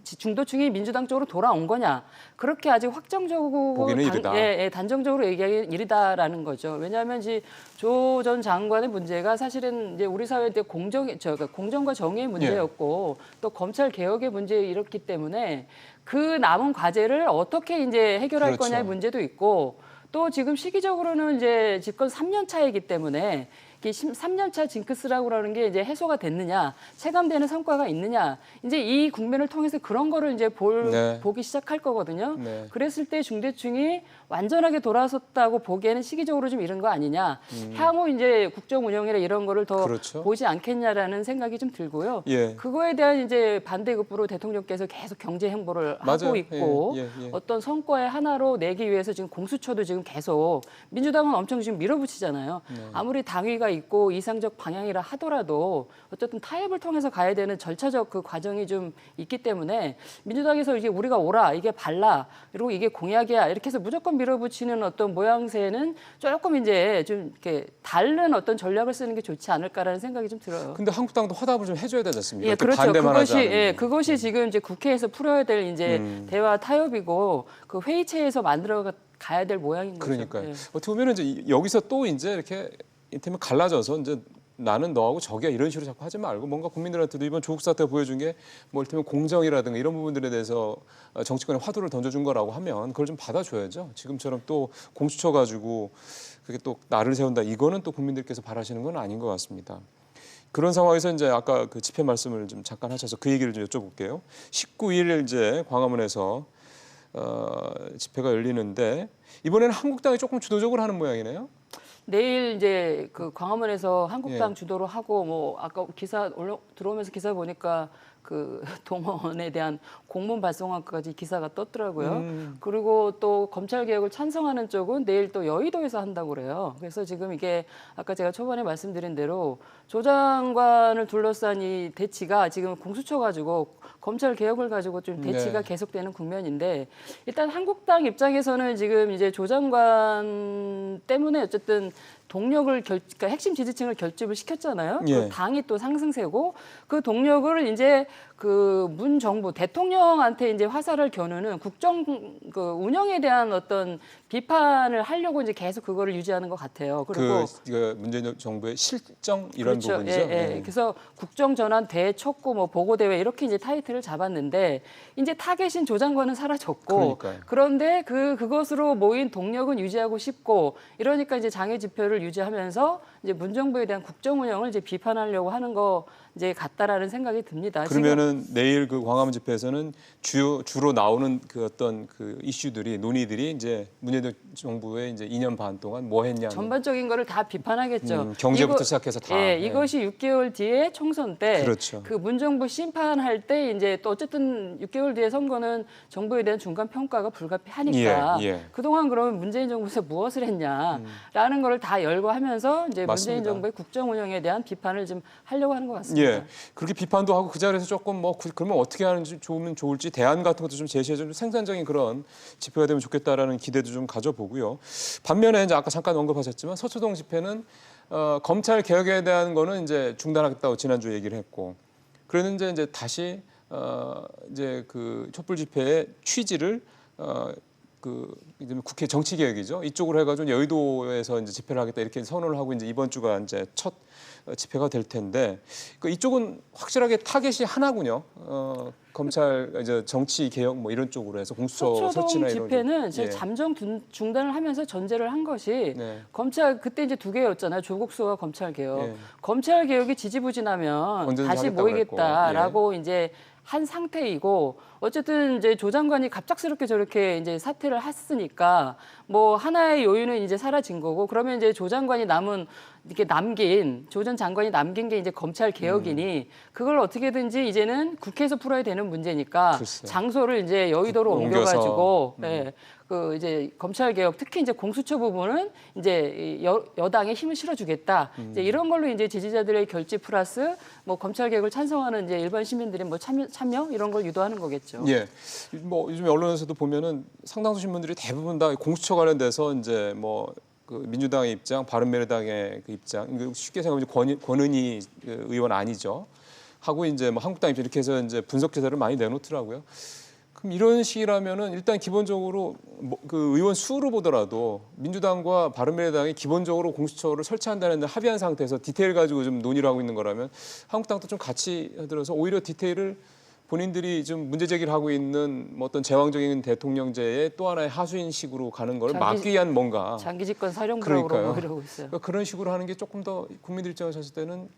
중도층이 민주당 쪽으로 돌아온 거냐, 그렇게 아직 확정적으고 보기는 이르다. 단정적으로 얘기하기 이르다라는 거죠. 왜냐하면 이제 조 전 장관의 문제가 사실은 이제 우리 사회의 공정과 정의의 문제였고 또 검찰 개혁의 문제에 이렇기 때문에 그 남은 과제를 어떻게 이제 해결할 거냐의 문제도 있고, 또 지금 시기적으로는 이제 집권 3년 차이기 때문에 3년차 징크스라고 그러는 게 이제 해소가 됐느냐, 체감되는 성과가 있느냐, 이제 이 국면을 통해서 그런 거를 이제 보기 시작할 거거든요. 그랬을 때 중대층이 완전하게 돌아섰다고 보기에는 시기적으로 좀 이른 거 아니냐, 향후 이제 국정 운영이나 이런 거를 더 보지 않겠냐라는 생각이 좀 들고요. 그거에 대한 이제 반대급부로 대통령께서 계속 경제 행보를 하고 있고 어떤 성과의 하나로 내기 위해서 지금 공수처도 지금 계속 민주당은 엄청 지금 밀어붙이잖아요. 아무리 당위가 있고 이상적 방향이라 하더라도 어쨌든 타협을 통해서 가야 되는 절차적 그 과정이 좀 있기 때문에 민주당에서 이게 우리가 옳아, 이게 발라, 그리고 이게 공약이야, 이렇게 해서 무조건 밀어붙이는 어떤 모양새는 조금 이제 좀 이렇게 다른 어떤 전략을 쓰는 게 좋지 않을까라는 생각이 좀 들어요. 근데 한국당도 화답을 좀 해줘야 되지 않습니까? 그렇죠. 그것이 지금 이제 국회에서 풀어야 될 이제 대화 타협이고 그 회의체에서 만들어 가야 될 모양인 거죠. 그러니까요. 어떻게 보면 이제 여기서 또 이제 이렇게 이를테면 갈라져서 이제 나는 너하고 적이야 이런 식으로 자꾸 하지 말고, 뭔가 국민들한테도 이번 조국 사태가 보여준 게 뭐 이를테면 공정이라든가 이런 부분들에 대해서 정치권에 화두를 던져준 거라고 하면 그걸 좀 받아줘야죠. 지금처럼 또 공수처 가지고 그게 또 나를 세운다, 이거는 또 국민들께서 바라시는 건 아닌 것 같습니다. 그런 상황에서 이제 아까 그 집회 말씀을 좀 잠깐 하셔서 그 얘기를 좀 여쭤볼게요. 19일 이제 광화문에서 집회가 열리는데 이번에는 한국당이 조금 주도적으로 하는 모양이네요. 내일 이제 그 광화문에서 한국당 주도로 하고, 뭐 아까 들어오면서 기사 보니까 그 동원에 대한 공문 발송안까지 기사가 떴더라고요. 그리고 또 검찰 개혁을 찬성하는 쪽은 내일 또 여의도에서 한다고 그래요. 그래서 지금 이게 아까 제가 초반에 말씀드린 대로 조 장관을 둘러싼 이 대치가 지금 공수처 가지고 검찰 개혁을 가지고 좀 대치가 계속되는 국면인데, 일단 한국당 입장에서는 지금 이제 조 장관 때문에 어쨌든 그러니까 핵심 지지층을 결집을 시켰잖아요. 그 당이 또 상승세고, 그 동력을 이제 그 문 정부 대통령한테 이제 화살을 겨누는 국정 그 운영에 대한 어떤 비판을 하려고 이제 계속 그거를 유지하는 것 같아요. 그리고 문재인 정부의 실정 이런 부분이죠. 그래서 국정 전환 대촉구 뭐 보고 대회 이렇게 이제 타이틀을 잡았는데, 이제 타겟인 조 장관은 사라졌고, 그런데 그것으로 모인 동력은 유지하고 싶고, 이러니까 이제 장애 지표를 유지하면서 이제 문 정부에 대한 국정 운영을 이제 비판하려고 하는 거 이제 같다라는 생각이 듭니다. 그러면은 보면은 내일 그 광화문 집회에서는 주로 나오는 그 어떤 그 이슈들이 논의들이 이제 문재인 정부의 이제 2년 반 동안 뭐 했냐. 전반적인 거를 다 비판하겠죠. 경제부터 시작해서 다. 예, 이것이 6개월 뒤에 총선 때 그렇죠. 그 문정부 심판할 때 이제 또 어쨌든 6개월 뒤에 선거는 정부에 대한 중간 평가가 불가피하니까 그동안 그러면 문재인 정부에서 무엇을 했냐라는 거를 다 열거하면서 이제 맞습니다. 문재인 정부의 국정 운영에 대한 비판을 좀 하려고 하는 것 같습니다. 예, 그렇게 비판도 하고 그 자리에서 조금 뭐 그러면 어떻게 하는지 좋으면 좋을지 대안 같은 것도 좀 제시해 좀 생산적인 그런 집회가 되면 좋겠다라는 기대도 좀 가져보고요. 반면에 이제 아까 잠깐 언급하셨지만 서초동 집회는 검찰 개혁에 대한 거는 이제 중단하겠다고 지난주에 얘기를 했고, 그랬는데 이제 다시 이제 그 촛불 집회의 취지를 그 국회 정치 개혁이죠. 이쪽으로 해가지고 여의도에서 이제 집회를 하겠다 이렇게 선언을 하고 이제 이번 주가 이제 첫 집회가 될 텐데 이쪽은 확실하게 타겟이 하나군요. 검찰 이제 정치 개혁 뭐 이런 쪽으로 해서 공수처 설치나 이런 집회는 제가 잠정 중단을 하면서 전제를 한 것이 검찰 그때 이제 두 개였잖아요. 조국 수사와 검찰 개혁. 검찰 개혁이 지지부진하면 다시 모이겠다라고 이제 한 상태이고, 어쨌든 이제 조 장관이 갑작스럽게 저렇게 이제 사퇴를 했으니까 뭐 하나의 요인은 이제 사라진 거고, 그러면 이제 조 장관이 조 전 장관이 남긴 게 이제 검찰 개혁이니 그걸 어떻게든지 이제는 국회에서 풀어야 되는 문제니까 장소를 이제 여의도로 옮겨가지고 그 이제 검찰 개혁, 특히 이제 공수처 부분은 이제 여당에 힘을 실어주겠다. 이제 이런 걸로 이제 지지자들의 결집 플러스 뭐 검찰 개혁을 찬성하는 이제 일반 시민들의 뭐 참여 이런 걸 유도하는 거겠죠. 예, 뭐 요즘 언론에서도 보면은 상당수 신문들이 대부분 다 공수처 관련돼서 이제 뭐 그 민주당의 입장, 바른미래당의 그 입장, 쉽게 생각하면 권은희 의원 아니죠. 하고 이제 뭐 한국당 입장 이렇게 해서 이제 분석 기사를 많이 내놓더라고요. 그럼 이런 식이라면은 일단 기본적으로 그 의원 수로 보더라도 민주당과 바른미래당이 기본적으로 공수처를 설치한다는 데 합의한 상태에서 디테일 가지고 좀 논의를 하고 있는 거라면 한국당도 좀 같이 들어서 오히려 디테일을 본인들이 좀 문제 제기를 하고 있는 뭐 어떤 제왕적인 대통령제의 또 하나의 하수인식으로 가는 걸 막기 위한 뭔가 장기 집권 사령부라고 이러고 있어요. 그러니까 그런 식으로 하는 게 조금 더 국민들 입장에서 봤을 때는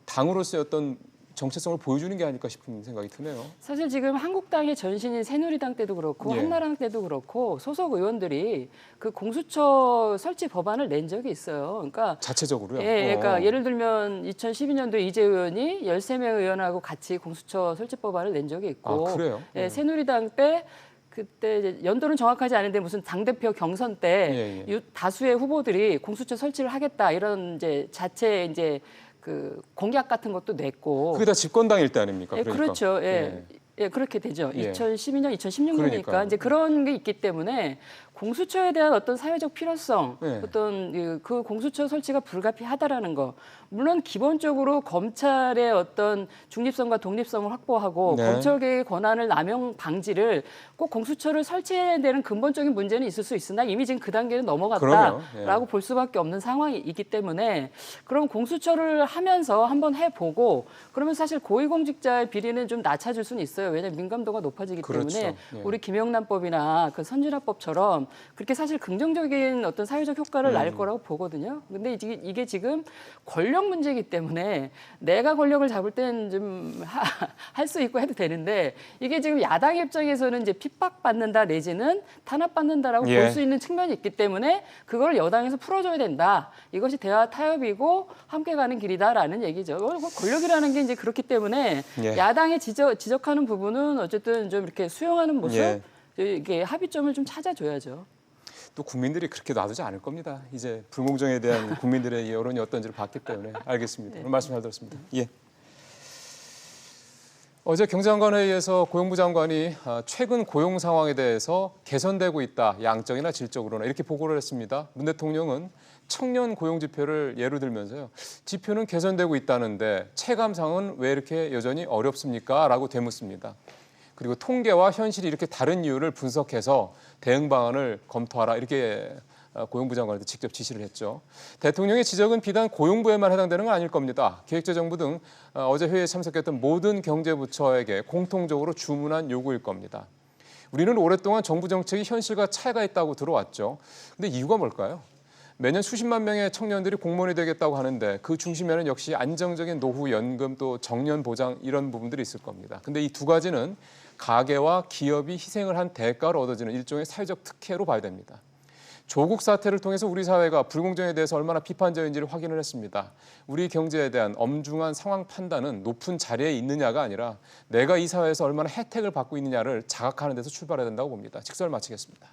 당으로서의 어떤 정체성을 보여주는 게 아닐까 싶은 생각이 드네요. 사실 지금 한국당의 전신인 새누리당 때도 그렇고 한나라당 때도 그렇고 소속 의원들이 그 공수처 설치 법안을 낸 적이 있어요. 그러니까 자체적으로요? 그러니까 예를 들면 2012년도에 이재 의원이 13명 의원하고 같이 공수처 설치 법안을 낸 적이 있고, 그래요? 새누리당 때 그때 이제 연도는 정확하지 않은데 무슨 당대표 경선 때 다수의 후보들이 공수처 설치를 하겠다 이런 이제 자체 이제 그 공약 같은 것도 냈고. 그게 다 집권당일 때 아닙니까? 그러니까. 그렇죠. 그렇게 되죠. 2012년, 2016년이니까 이제 그런 게 있기 때문에 공수처에 대한 어떤 사회적 필요성, 어떤 그 공수처 설치가 불가피하다라는 거. 물론 기본적으로 검찰의 어떤 중립성과 독립성을 확보하고 검찰개의 권한을 남용 방지를 꼭 공수처를 설치해야 되는 근본적인 문제는 있을 수 있으나 이미 지금 그 단계는 넘어갔다라고 볼 수밖에 없는 상황이기 때문에, 그럼 공수처를 하면서 한번 해보고 그러면 사실 고위공직자의 비리는 좀 낮춰질 수는 있어요. 왜냐하면 민감도가 높아지기 때문에 우리 김영란법이나 그 선진화법처럼 그렇게 사실 긍정적인 어떤 사회적 효과를 날 거라고 보거든요. 근데 이게 지금 권력 문제이기 때문에 내가 권력을 잡을 때는 좀 할 수 있고 해도 되는데, 이게 지금 야당 입장에서는 이제 핍박받는다 내지는 탄압받는다라고 볼 수 있는 측면이 있기 때문에 그걸 여당에서 풀어줘야 된다. 이것이 대화 타협이고 함께 가는 길이다라는 얘기죠. 권력이라는 게 이제 그렇기 때문에 야당이 지적하는 부분은 어쨌든 좀 이렇게 수용하는 모습, 이게 합의점을 좀 찾아줘야죠. 또 국민들이 그렇게 놔두지 않을 겁니다. 이제 불공정에 대한 국민들의 여론이 어떤지를 봤기 때문에. 알겠습니다. 오늘 말씀 잘 들었습니다. 어제 경제장관회의에서 고용부 장관이 최근 고용 상황에 대해서 개선되고 있다. 양적이나 질적으로나 이렇게 보고를 했습니다. 문 대통령은 청년 고용 지표를 예로 들면서요. 지표는 개선되고 있다는데 체감상은 왜 이렇게 여전히 어렵습니까? 라고 되묻습니다. 그리고 통계와 현실이 이렇게 다른 이유를 분석해서 대응 방안을 검토하라, 이렇게 고용부 장관한테 직접 지시를 했죠. 대통령의 지적은 비단 고용부에만 해당되는 건 아닐 겁니다. 기획재정부 등 어제 회의에 참석했던 모든 경제부처에게 공통적으로 주문한 요구일 겁니다. 우리는 오랫동안 정부 정책이 현실과 차이가 있다고 들어왔죠. 근데 이유가 뭘까요? 매년 수십만 명의 청년들이 공무원이 되겠다고 하는데 그 중심에는 역시 안정적인 노후 연금 또 정년 보장 이런 부분들이 있을 겁니다. 근데 이 두 가지는 가계와 기업이 희생을 한 대가로 얻어지는 일종의 사회적 특혜로 봐야 됩니다. 조국 사태를 통해서 우리 사회가 불공정에 대해서 얼마나 비판적인지를 확인을 했습니다. 우리 경제에 대한 엄중한 상황 판단은 높은 자리에 있느냐가 아니라 내가 이 사회에서 얼마나 혜택을 받고 있느냐를 자각하는 데서 출발해야 된다고 봅니다. 직설 마치겠습니다.